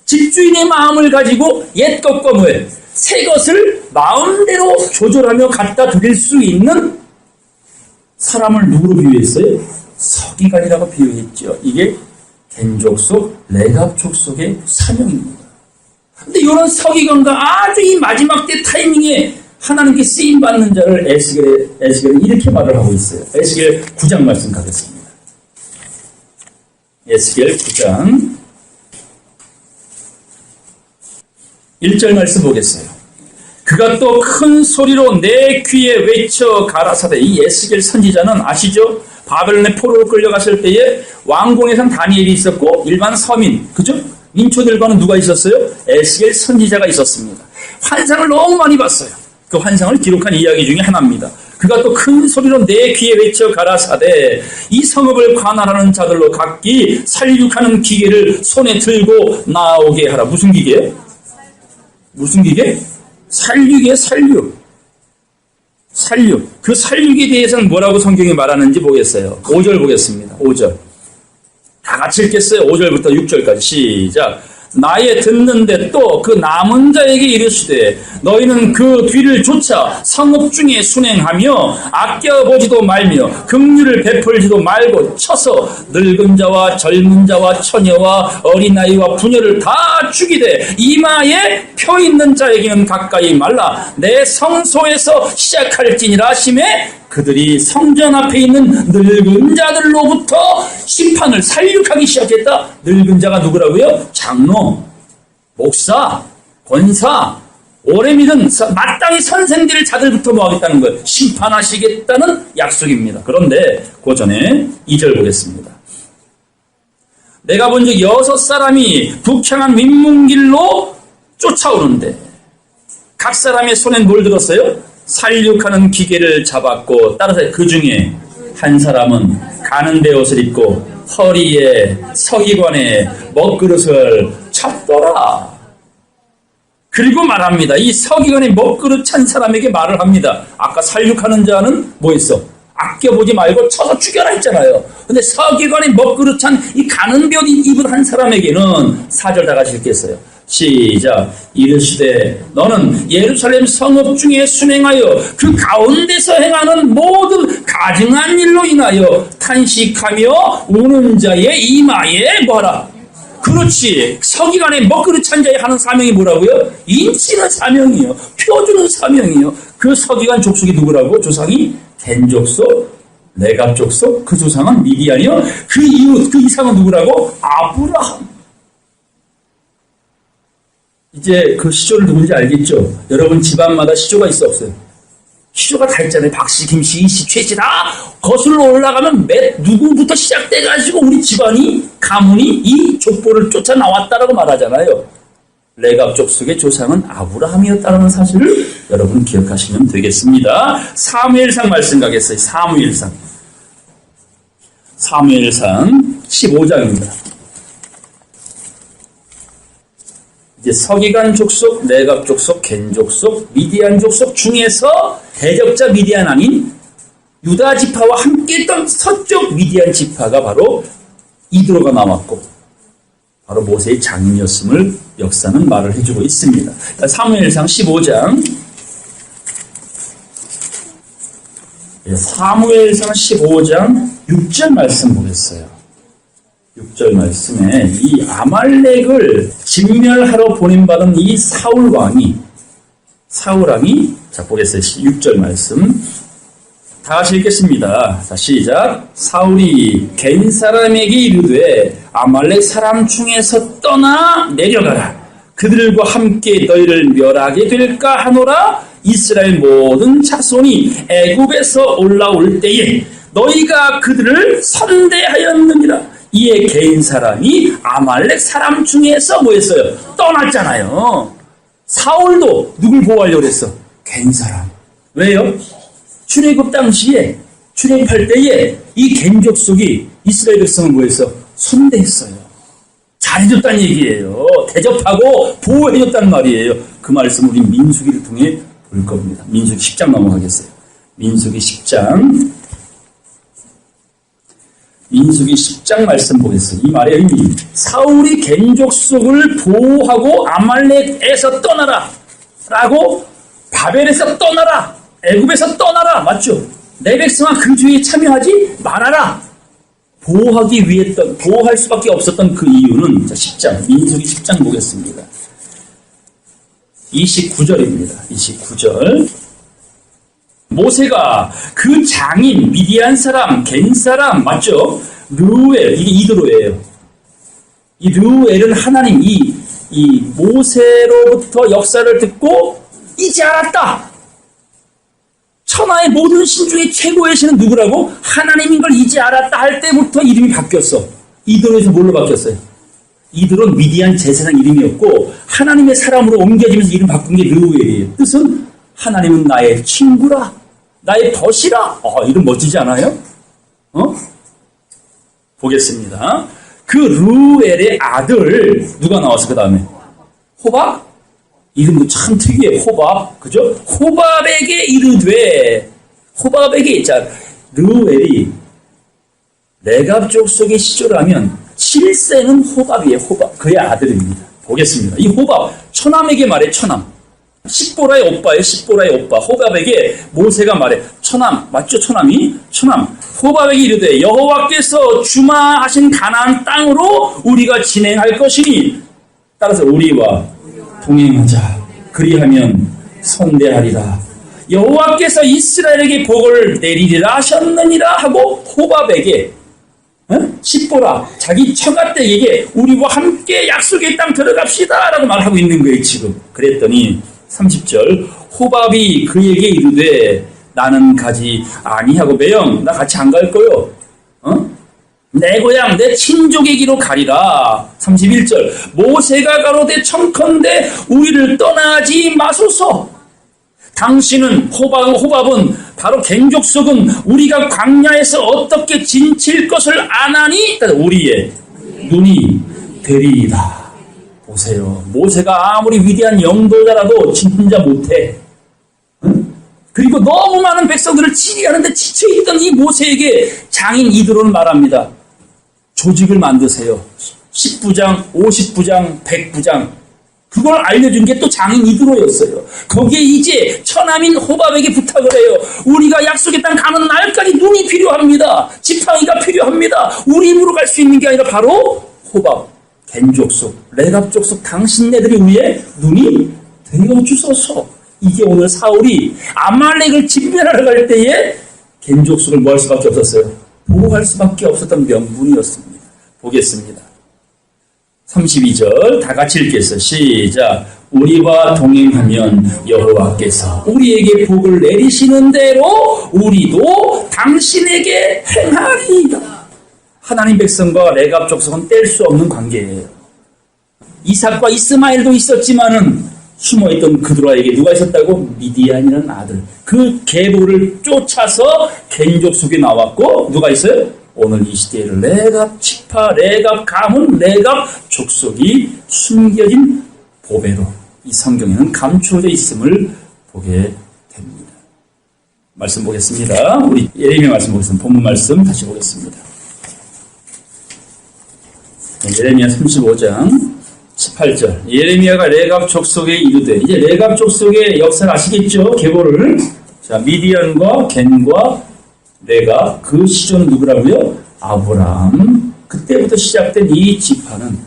집주인의 마음을 가지고 옛 것과 뭐예요? 새 것을 마음대로 조절하며 갖다 드릴 수 있는 사람을 누구로 비유했어요? 서기관이라고 비유했죠. 이게 겐 족속, 레갑 족속의 사명입니다. 근데 이런 서기관과 아주 이 마지막 때 타이밍에 하나님께 쓰임받는 자를 에스겔은 이렇게 말을 하고 있어요. 에스겔 9장 말씀 가겠습니다. 에스겔 9장 1절 말씀 보겠어요. 그가 또 큰 소리로 내 귀에 외쳐 가라사대. 이 에스겔 선지자는 아시죠? 바벨론의 포로로 끌려갔을 때에 왕궁에선 다니엘이 있었고 일반 서민, 그죠? 민초들과는 누가 있었어요? 에스겔 선지자가 있었습니다. 환상을 너무 많이 봤어요. 그 환상을 기록한 이야기 중에 하나입니다. 그가 또 큰 소리로 내 귀에 외쳐 가라사대 이 성읍을 관할하는 자들로 각기 살육하는 기계를 손에 들고 나오게 하라. 무슨 기계예요? 무슨 기계? 살육이에요. 살육. 그 살육에 대해서는 뭐라고 성경이 말하는지 보겠어요. 5절 보겠습니다. 5절. 다 같이 읽겠어요. 5절부터 6절까지. 시작. 나의 듣는데 또 그 남은 자에게 이르시되 너희는 그 뒤를 쫓아 성읍 중에 순행하며 아껴보지도 말며 긍휼을 베풀지도 말고 쳐서 늙은 자와 젊은 자와 처녀와 어린아이와 부녀를 다 죽이되 이마에 표 있는 자에게는 가까이 말라. 내 성소에서 시작할지니라 하심에 그들이 성전 앞에 있는 늙은 자들로부터 심판을 살육하기 시작했다. 늙은 자가 누구라고요? 장로, 목사, 권사, 오래 믿은 마땅히 선생들을 자들부터 모아겠다는 거예요. 심판하시겠다는 약속입니다. 그런데 그 전에 2절 보겠습니다. 내가 본 적 6사람이 북향한 민문길로 쫓아오는데 각 사람의 손엔 뭘 들었어요? 살육하는 기계를 잡았고 따라서 그 중에 한 사람은 가는데 옷을 입고 허리에 서기관의 먹그릇을 찼더라. 그리고 말합니다. 이 서기관의 먹그릇 찬 사람에게 말을 합니다. 아까 살육하는 자는 뭐 했어? 아껴보지 말고 쳐서 죽여라 했잖아요. 근데 서기관의 먹그릇 찬 이 가는 벼 입은 한 사람에게는 4절 다 같이 읽겠어요. 시작. 이르시되 너는 예루살렘 성읍 중에 순행하여 그 가운데서 행하는 모든 가증한 일로 인하여 탄식하며 우는 자의 이마에 뭐하라. 그렇지. 서기관의 먹그릇 찬 자에 하는 사명이 뭐라고요? 인치는 사명이요. 표주는 사명이요. 그 서기관 족속이 누구라고? 조상이 겐 족속, 레갑 족속. 그 조상은 미디안이요. 그 이웃, 그 이상은 누구라고? 아브라함. 이제 그 시조를 누군지 알겠죠? 여러분 집안마다 시조가 있어 없어요? 시조가 다 있잖아요. 박씨, 김씨, 이씨, 최씨 다 거슬러 올라가면 누구부터 시작돼가지고 우리 집안이 가문이 이 족보를 쫓아 나왔다라고 말하잖아요. 레갑 족속의 조상은 아브라함이었다는 사실을 여러분 기억하시면 되겠습니다. 사무엘상 말씀 가겠어요. 사무엘상 15장입니다. 이제 서기관 족속, 레갑 족속, 겐 족속, 미디안 족속 중에서 대적자 미디안 아닌 유다 지파와 함께 했던 서쪽 미디안 지파가 바로 이드로가 나왔고 바로 모세의 장인이었음을 역사는 말을 해주고 있습니다. 사무엘상 15장 사무엘상 15장 6절 말씀 보겠어요. 6절 말씀에 이 아말렉을 진멸하러 보냄받은 이 사울왕이 자 보겠어요. 6절 말씀 다 같이 읽겠습니다. 자 시작. 사울이 겐 사람에게 이르되 아말렉 사람 중에서 떠나 내려가라. 그들과 함께 너희를 멸하게 될까 하노라. 이스라엘 모든 자손이 애굽에서 올라올 때에 너희가 그들을 선대하였느니라. 이에 겐 사람이 아말렉 사람 중에서 뭐 했어요? 떠났잖아요. 사울도 누굴 보호하려고 했어? 겐 사람. 왜요? 출애굽 당시에 출애굽할 때에 이 겐 족속이 이스라엘 백성을 뭐 했어? 선대했어요. 잘해줬다는 얘기예요. 대접하고 보호해줬다는 말이에요. 그 말씀 우리 민수기를 통해 볼 겁니다. 민수기 10장 넘어가겠어요. 민수기 10장 말씀 보겠어요. 이 말의 의미. 사울이 겐 족속을 보호하고 아말렉에서 떠나라 라고 바벨에서 떠나라 애굽에서 떠나라 맞죠? 내 백성아 그 주에 참여하지 말아라 보호하기 위해 보호할 수밖에 없었던 그 이유는 자 10장 민수기 10장 보겠습니다. 29절입니다. 29절 모세가 그 장인 미디안 사람 겐 사람 맞죠? 르우엘 이게 이드로예요. 이 르우엘은 하나님 이 모세로부터 역사를 듣고 이제 알았다. 천하의 모든 신 중에 최고의 신은 누구라고? 하나님인 걸 이제 알았다 할 때부터 이름이 바뀌었어. 이드로에서 뭘로 바뀌었어요? 이드로는 미디안 제사장 이름이었고 하나님의 사람으로 옮겨지면서 이름 바꾼 게 르우엘이에요. 뜻은 하나님은 나의 친구라 나의 벗이라. 이름 멋지지 않아요? 보겠습니다. 그 르우엘의 아들 누가 나왔어 그 다음에? 호밥? 이름도 참 특이해. 호밥. 그죠? 호밥에게 이르되 호밥에게 자 르우엘이 레갑 족속의 시조라면 7세는 호밥이에요. 호밥. 그의 아들입니다. 보겠습니다. 이 호밥 처남에게 말해 처남. 십보라의 오빠예요. 십보라의 오빠. 호밥에게 모세가 말해 처남. 맞죠? 처남이? 처남. 호밥에게 이르되 여호와께서 주마하신 가나안 땅으로 우리가 진행할 것이니 따라서 우리와 동행하자. 그리하면 선대하리라. 여호와께서 이스라엘에게 복을 내리리라 하셨느니라 하고 호밥에게 십보라 자기 처가댁에게 우리와 함께 약속의 땅 들어갑시다 라고 말하고 있는 거예요 지금. 그랬더니 30절 호밥이 그에게 이르되 나는 가지 아니하고 매형 나 같이 안 갈 거요. 내 고향 내 친족에게로 가리라. 31절 모세가 가로되 청컨대 우리를 떠나지 마소서. 당신은 호밥은 바로 겐 족속은 우리가 광야에서 어떻게 진칠 것을 아나니 우리의 눈이 되리이다. 보세요. 모세가 아무리 위대한 영도자라도 진짜 못해. 그리고 너무 많은 백성들을 치리하는데 지쳐있던 이 모세에게 장인 이드로는 말합니다. 조직을 만드세요. 10부장, 50부장, 100부장. 그걸 알려준 게 또 장인 이드로였어요. 거기에 이제 처남인 호밥에게 부탁을 해요. 우리가 약속의 땅 가는 날까지 눈이 필요합니다. 지팡이가 필요합니다. 우리 힘으로 갈 수 있는 게 아니라 바로 호밥, 겐 족속, 레갑 족속 당신네들이 위해 눈이 되어주소서. 이게 오늘 사울이 아말렉을 진멸하러 갈 때에 겐 족속을 뭐 할 수밖에 없었어요? 보호할 수밖에 없었던 명분이었습니다. 보겠습니다. 32절 다 같이 읽겠어요. 시작. 우리와 동행하면 여호와께서 우리에게 복을 내리시는 대로 우리도 당신에게 행하리이다. 하나님 백성과 레갑 족속은 뗄 수 없는 관계예요. 이삭과 이스마엘도 있었지만은 숨어있던 그들에게 누가 있었다고? 미디안이라는 아들. 그 계보를 쫓아서 겐족 속에 나왔고 누가 있어요? 오늘 이 시대의 레갑 지파, 레갑 가문, 레갑 족속이 숨겨진 보배로 이 성경에는 감추어져 있음을 보게 됩니다. 말씀 보겠습니다. 우리 예레미야 말씀 보겠습니다. 본문 말씀 다시 보겠습니다. 예레미야 35장 18절. 예레미야가 레갑 족속에 이르되, 이제 레갑 족속의 역사를 아시겠죠? 계보를. 자, 미디안과 겐과 레갑, 그 시조는 누구라고요? 아브라함. 그때부터 시작된 이 지파는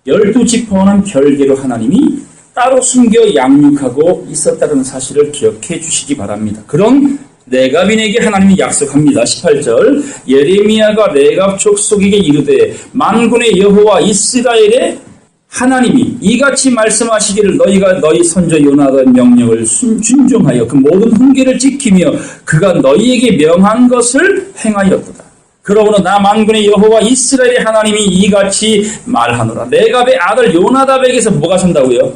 12지파와는 별개로 하나님이 따로 숨겨 양육하고 있었다는 사실을 기억해 주시기 바랍니다. 그런 레갑인에게 하나님이 약속합니다. 18절. 예레미야가 레갑 족속에게 이르되 만군의 여호와 이스라엘의 하나님이 이같이 말씀하시기를 너희가 너희 선조 요나단의 명령을 준종하여 그 모든 훈계를 지키며 그가 너희에게 명한 것을 행하였도다. 그러므로 나 만군의 여호와 이스라엘의 하나님이 이같이 말하노라. 레갑의 아들 요나답에게서 뭐가 선다고요?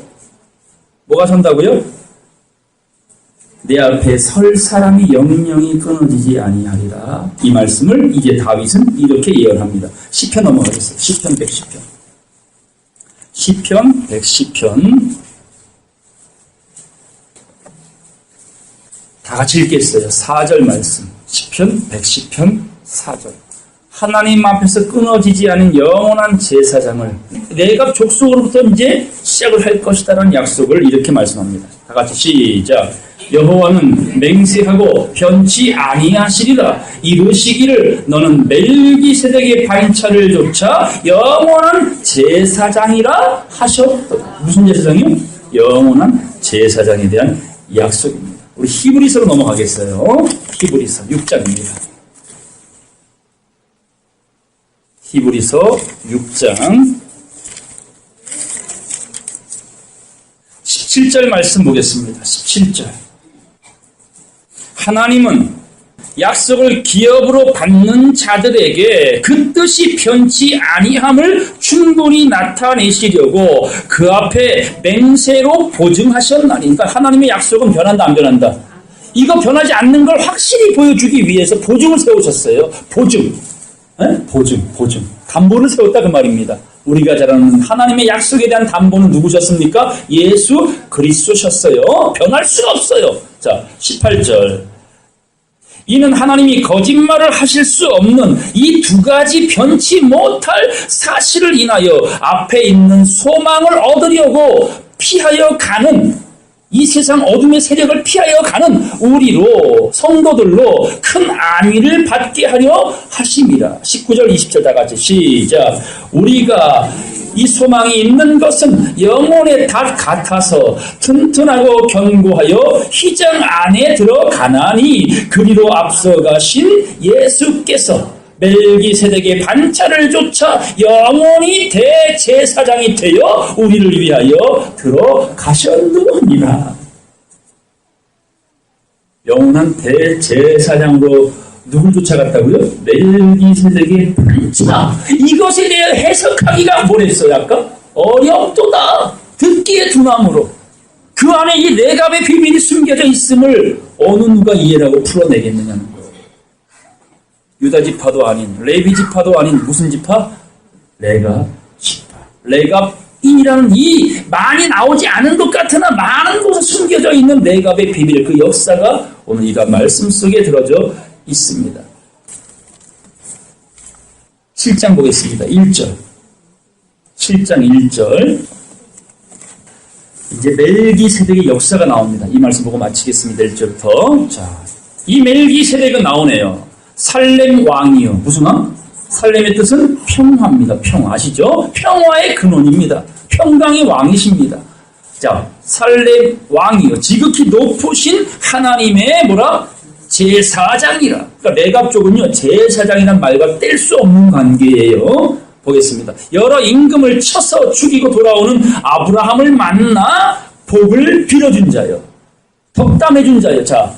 뭐가 선다고요? 내 앞에 설 사람이 영영이 끊어지지 아니하리라. 이 말씀을 이제 다윗은 이렇게 예언합니다. 시편 넘어가겠습니다. 시편 110편. 시편 110편 다 같이 읽겠어요. 4절 말씀. 시편 110편 4절. 하나님 앞에서 끊어지지 않은 영원한 제사장을 레갑 족속으로부터 이제 시작을 할 것이다라는 약속을 이렇게 말씀합니다. 다 같이 시작. 여호와는 맹세하고 변치 아니하시리라. 이르시기를 너는 멜기세덱의 반차를 조차 영원한 제사장이라 하셨다. 무슨 제사장이요? 영원한 제사장에 대한 약속입니다. 우리 히브리서로 넘어가겠어요. 히브리서 6장입니다. 히브리서 6장 17절 말씀 보겠습니다. 17절. 하나님은 약속을 기업으로 받는 자들에게 그 뜻이 변치 아니함을 충분히 나타내시려고 그 앞에 맹세로 보증하셨나니. 그러니까 하나님의 약속은 변한다 안 변한다? 이거 변하지 않는 걸 확실히 보여주기 위해서 보증을 세우셨어요. 보증. 보증. 담보를 세웠다 그 말입니다. 우리가 잘 아는 하나님의 약속에 대한 담보는 누구셨습니까? 예수 그리스도셨어요. 변할 수가 없어요. 자, 18절. 이는 하나님이 거짓말을 하실 수 없는 이 두 가지 변치 못할 사실을 인하여 앞에 있는 소망을 얻으려고 피하여 가는, 이 세상 어둠의 세력을 피하여 가는 우리로, 성도들로 큰 안위를 받게 하려 하심이라. 19절 20절 다 같이 시작. 우리가 이 소망이 있는 것은 영혼의 닷 같아서 튼튼하고 견고하여 희장 안에 들어가나니 그리로 앞서가신 예수께서 멜기세덱의 반차를 조차 영원히 대제사장이 되어 우리를 위하여 들어가셨느니라. 영원한 대제사장으로 누굴 쫓아갔다고요? 멜기세덱의 반차. 이것에 대해 해석하기가 뭐랬어요? 아까? 어렵도다. 듣기에 둔함으로. 그 안에 이 레갑의 비밀이 숨겨져 있음을 어느 누가 이해라고 풀어내겠느냐는 거예요. 유다 지파도 아닌, 레위 지파도 아닌 무슨 지파? 레갑 지파. 레갑인이라는 이 많이 나오지 않은 것 같으나 많은 곳에 숨겨져 있는 레갑의 비밀, 그 역사가 오늘 이 말씀 속에 들어져 있습니다. 7장 보겠습니다. 1절. 7장 1절. 이제 멜기세덱의 역사가 나옵니다. 이 말씀 보고 마치겠습니다. 1절부터. 자, 이 멜기세덱은 나오네요. 살렘 왕이요. 무슨 왕? 살렘의 뜻은 평화입니다. 평화. 아시죠? 평화의 근원입니다. 평강의 왕이십니다. 자, 살렘 왕이요. 지극히 높으신 하나님의 뭐라? 제사장이라. 그러니까 레갑 쪽은요, 제사장이란 말과 뗄 수 없는 관계예요. 보겠습니다. 여러 임금을 쳐서 죽이고 돌아오는 아브라함을 만나 복을 빌어준 자요. 덕담해준 자요. 자,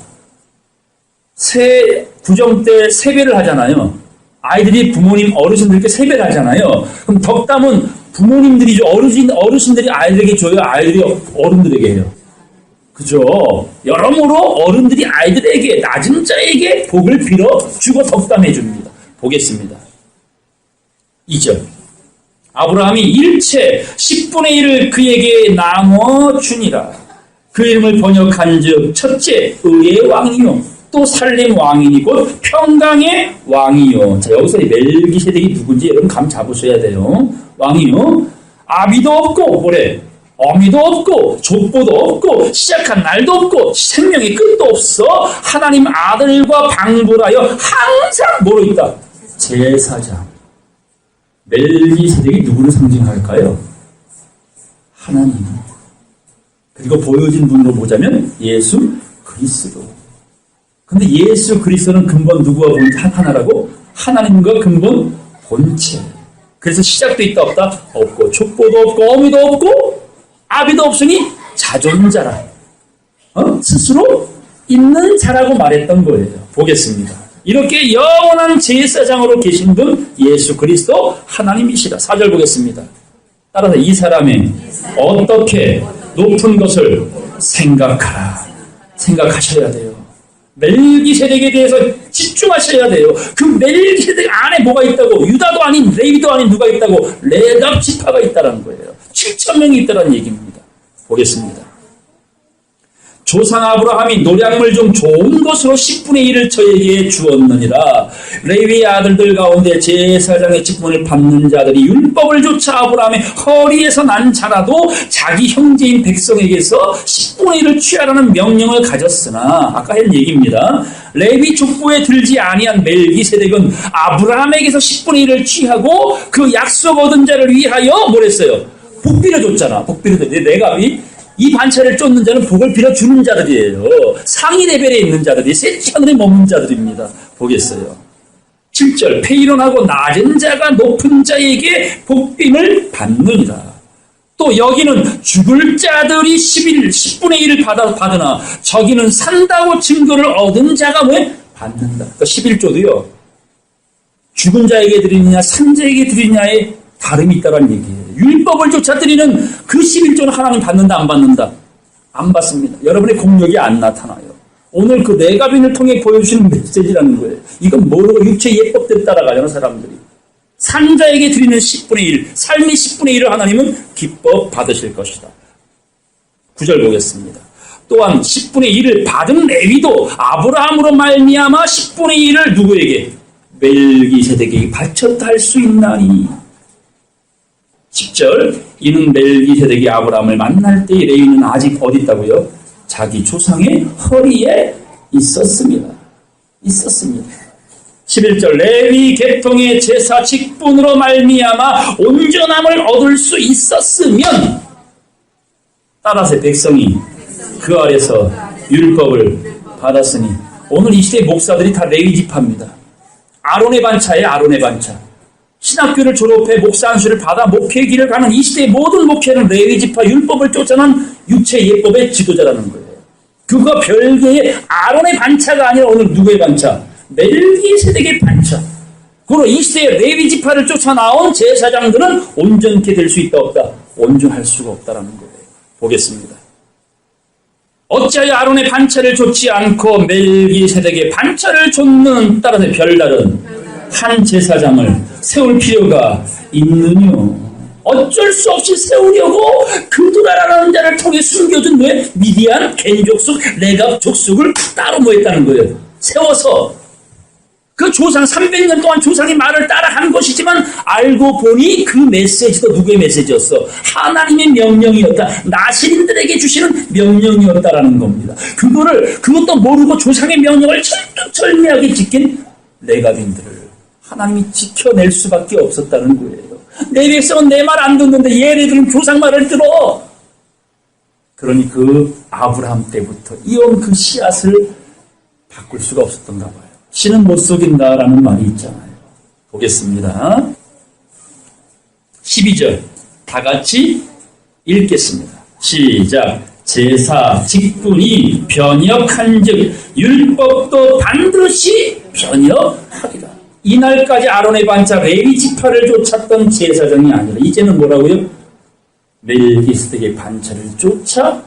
새 구정 때 세배를 하잖아요. 아이들이 부모님 어르신들께 세배를 하잖아요. 그럼 덕담은 부모님들이 줘, 어르신들이 아이들에게 줘요? 아이들이 어른들에게 해요? 그죠? 여러모로 어른들이 아이들에게, 낮은 자에게 복을 빌어 주고 덕담해 줍니다. 보겠습니다. 2절. 아브라함이 일체 10분의 1을 그에게 나눠 주니라. 그 이름을 번역한 즉 첫째 의의 왕이요 또 살림 왕이니 곧 평강의 왕이요. 자, 여기서 멜기세덱이 누군지 여러분 감 잡으셔야 돼요. 왕이요. 아비도 없고 뭐래? 어미도 없고 족보도 없고 시작한 날도 없고 생명의 끝도 없어 하나님 아들과 방불하여 항상 뭐로 있다? 제사장. 멜기세덱이 누구를 상징할까요? 하나님. 그리고 보여진 분으로 보자면 예수 그리스도. 근데 예수 그리스도는 근본 누구와 본체 하나라고? 하나님과 근본 본체. 그래서 시작도 있다 없다? 없고 족보도 없고 어미도 없고 아비도 없으니 자존자라. 스스로 있는 자라고 말했던 거예요. 보겠습니다. 이렇게 영원한 제사장으로 계신 분 예수 그리스도 하나님이시다. 4절 보겠습니다. 따라서 이 사람의 어떻게 높은 것을 생각하라. 생각하셔야 돼요. 멜기세덱에 대해서 집중하셔야 돼요. 그 멜기세덱 안에 뭐가 있다고? 유다도 아닌 레위도 아닌 누가 있다고? 레갑 지파가 있다는 거예요. 7,000명이 있다는 얘기입니다. 보겠습니다. 조상 아브라함이 노략물 중 좋은 것으로 10분의 1을 저에게 주었느니라. 레위의 아들들 가운데 제사장의 직분을 받는 자들이 율법을 조차 아브라함의 허리에서 난 자라도 자기 형제인 백성에게서 10분의 1을 취하라는 명령을 가졌으나 아까 한 얘기입니다. 레위 족보에 들지 아니한 멜기세덱은 아브라함에게서 10분의 1을 취하고 그 약속 얻은 자를 위하여 뭐랬어요? 복 빌어줬잖아. 복 빌어줬는데 레갑이 이 반차를 쫓는 자는 복을 빌어주는 자들이에요. 상위 레벨에 있는 자들이 세치 하늘에 머문 자들입니다. 보겠어요. 7절 페이론하고 낮은 자가 높은 자에게 복빔을 받느니라. 또 여기는 죽을 자들이 10분의 1을 받으나 저기는 산다고 증거를 얻은 자가 왜? 받는다. 그러니까 11조도요. 죽은 자에게 드리느냐 산 자에게 드리느냐에 다름이 있다는 얘기예요. 율법을 쫓아 드리는 그 11조는 하나님 받는다 안 받는다? 안 받습니다. 여러분의 공력이 안 나타나요. 오늘 그 레갑인을 통해 보여주시는 메시지라는 거예요. 이건 모르고 육체 예법대로 따라가려는 사람들이. 산자에게 드리는 10분의 1, 삶의 10분의 1을 하나님은 기뻐 받으실 것이다. 9절 보겠습니다. 또한 10분의 1을 받은 레위도 아브라함으로 말미암아 10분의 1을 누구에게? 멜기세덱에게 바쳤다 할 수 있나니. 10절 이는 멜기세덱이 아브라함을 만날 때의 레위는 아직 어디 있다고요? 자기 조상의 허리에 있었습니다. 11절 레위 계통의 제사 직분으로 말미암아 온전함을 얻을 수 있었으면 따라서 백성이 그 아래서 율법을 받았으니 오늘 이 시대 목사들이 다 레위 지파입니다. 아론의 반차예요. 아론의 반차. 신학교를 졸업해 목사 안수를 받아 목회의 길을 가는 이 시대의 모든 목회는 레위 지파 율법을 쫓아난 육체 예법의 지도자라는 거예요. 그거 별개의 아론의 반차가 아니라 오늘 누구의 반차? 멜기세덱의 반차. 그리고 이 시대의 레위 지파를 쫓아 나온 제사장들은 온전케 될 수 있다 없다? 온전할 수가 없다라는 거예요. 보겠습니다. 어찌하여 아론의 반차를 좇지 않고 멜기세덱의 반차를 좇는 따라서 별다른 한 제사장을 세울 필요가 있느뇨. 어쩔 수 없이 세우려고 그두라라는 자를 통해 숨겨준 왜 미디안 겐족속 레갑 족속을 따로 뭐 했다는 거예요. 세워서 그 조상 300년 동안 조상의 말을 따라한 것이지만 알고 보니 그 메시지도 누구의 메시지였어? 하나님의 명령이었다. 나신인들에게 주시는 명령이었다라는 겁니다. 그것도 모르고 조상의 명령을 철두철미하게 지킨 레갑인들을 하나님이 지켜낼 수밖에 없었다는 거예요. 내 백성은 내 말 안 듣는데 얘네들은 조상 말을 들어. 그러니 그 아브라함 때부터 이온 그 씨앗을 바꿀 수가 없었던가 봐요. 신은 못 속인다라는 말이 있잖아요. 보겠습니다. 12절 다 같이 읽겠습니다. 시작. 제사 직분이 변역한즉 율법도 반드시 변역하리라. 이날까지 아론의 반차 레위 지파 지파를 쫓았던 제사장이 아니라 이제는 뭐라고요? 멜기세덱의 반차를 쫓아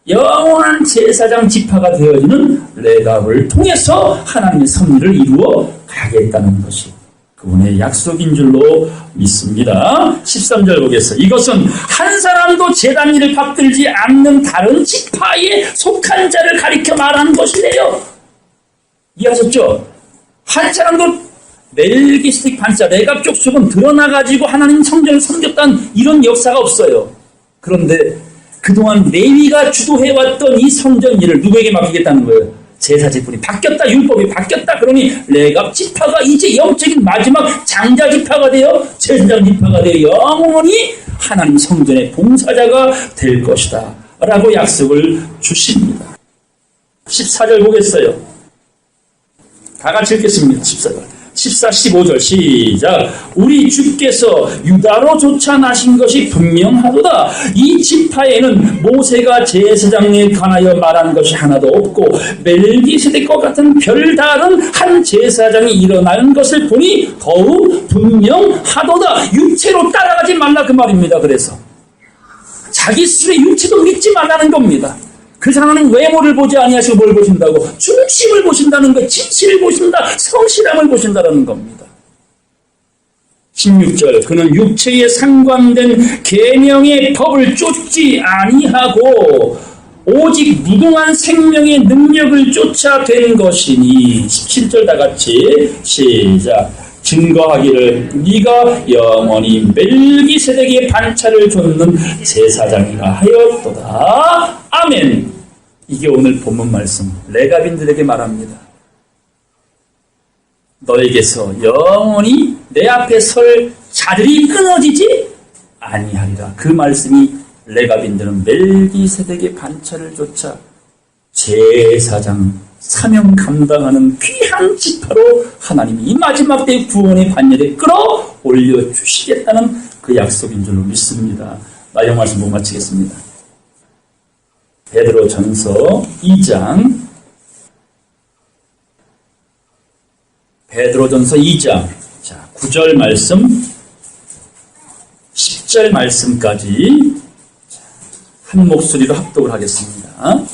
영원한 제사장 지파가 되어지는 레갑을 통해서 하나님의 섭리를 이루어 가겠다는 것이 그분의 약속인 줄로 믿습니다. 13절 보겠어요. 이것은 한 사람도 제단 일을 받들지 않는 다른 지파에 속한 자를 가리켜 말하는 것이래요. 이해하셨죠? 한 사람도 멜기세덱 반차, 레갑 족속은 드러나가지고 하나님 성전을 섬겼다는 이런 역사가 없어요. 그런데 그동안 레위가 주도해왔던 이 성전 일을 누구에게 맡기겠다는 거예요? 제사제분이 바뀌었다, 율법이 바뀌었다. 그러니 레갑 지파가 이제 영적인 마지막 장자 지파가 되어 제사장 지파가 되어 영원히 하나님 성전의 봉사자가 될 것이다 라고 약속을 주십니다. 14절 보겠어요. 다 같이 읽겠습니다. 14절. 14, 15절 시작. 우리 주께서 유다로 쫓아나신 것이 분명하도다. 이 지파에는 모세가 제사장에 관하여 말한 것이 하나도 없고 멜기세덱과 같은 별다른 한 제사장이 일어나는 것을 보니 더욱 분명하도다. 육체로 따라가지 말라 그 말입니다. 그래서 자기 스스로의 육체도 믿지 말라는 겁니다. 그 사람은 외모를 보지 아니하시고 뭘 보신다고? 중심을 보신다는 것, 진실을 보신다, 성실함을 보신다는 겁니다. 16절. 그는 육체에 상관된 계명의 법을 쫓지 아니하고 오직 무궁한 생명의 능력을 쫓아 된 것이니. 17절 다 같이 시작. 증거하기를 네가 영원히 멜기세덱의 반차를 좇는 제사장이라 하였도다. 아멘. 이게 오늘 본문 말씀 레갑인들에게 말합니다. 너에게서 영원히 내 앞에 설 자들이 끊어지지 아니하리라. 그 말씀이 레갑인들은 멜기세덱의 반차를 쫓아 제사장 사명 감당하는 귀한 지파로 하나님이 이 마지막 때의 구원의 반열에 끌어올려 주시겠다는 그 약속인 줄로 믿습니다. 나영 말씀 못 마치겠습니다. 베드로 전서 2장 베드로전서 2장 9절 말씀 10절 말씀까지 한 목소리로 합독을 하겠습니다.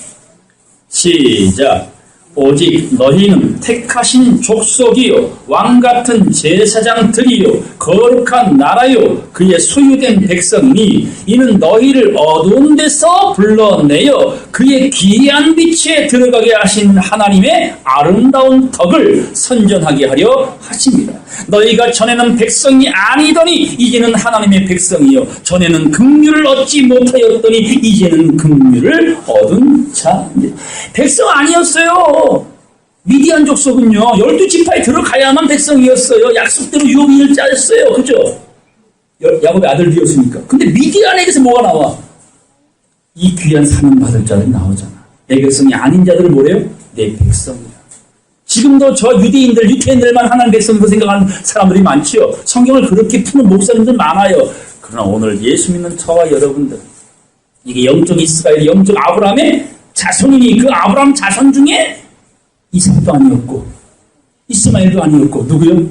시작. 오직 너희는 택하신 족속이요 왕같은 제사장들이요 거룩한 나라요 그의 소유된 백성이니 이는 너희를 어두운 데서 불러내어 그의 귀한 빛에 들어가게 하신 하나님의 아름다운 덕을 선전하게 하려 하십니다. 너희가 전에는 백성이 아니더니 이제는 하나님의 백성이요 전에는 긍휼을 얻지 못하였더니 이제는 긍휼을 얻은 자입니다. 백성 아니었어요. 미디안 족속은요 12지파에 들어가야만 백성이었어요. 약속대로 유업인을 짜였어요. 그죠? 야곱의 아들이었으니까. 근데 미디안에게서 뭐가 나와? 이 귀한 사명 받을 자들이 나오잖아. 내 백성이 아닌 자들을 뭐래요? 내 백성이야. 지금도 저 유대인들, 유태인들만 하나님 백성으로 생각하는 사람들이 많지요. 성경을 그렇게 푸는 목사님들 많아요. 그러나 오늘 예수 믿는 저와 여러분들, 이게 영적 이스라엘, 영적 아브라함의 자손이니 그 아브라함 자손 중에 이삭도 아니었고 이스마엘도 아니었고 누구요?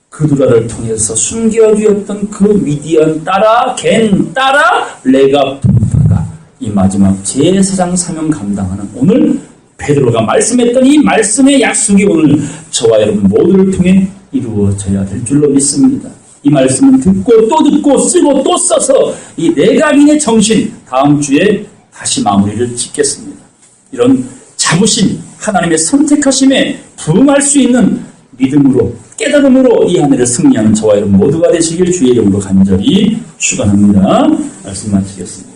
그두라를 통해서 숨겨주었던 그 미디안 따라 겐 따라 레갑 분파가 이 마지막 제사장 사명 감당하는 오늘 베드로가 말씀했던 이 말씀의 약속이 오늘 저와 여러분 모두를 통해 이루어져야 될 줄로 믿습니다. 이 말씀은 듣고 또 듣고 쓰고 또 써서 이 레갑인의 정신 다음 주에 다시 마무리를 짓겠습니다. 이런 자부심, 하나님의 선택하심에 부응할 수 있는 믿음으로 깨달음으로 이 한 해를 승리하는 저와 여러분 모두가 되시길 주의 이름으로 간절히 축원합니다. 말씀 마치겠습니다.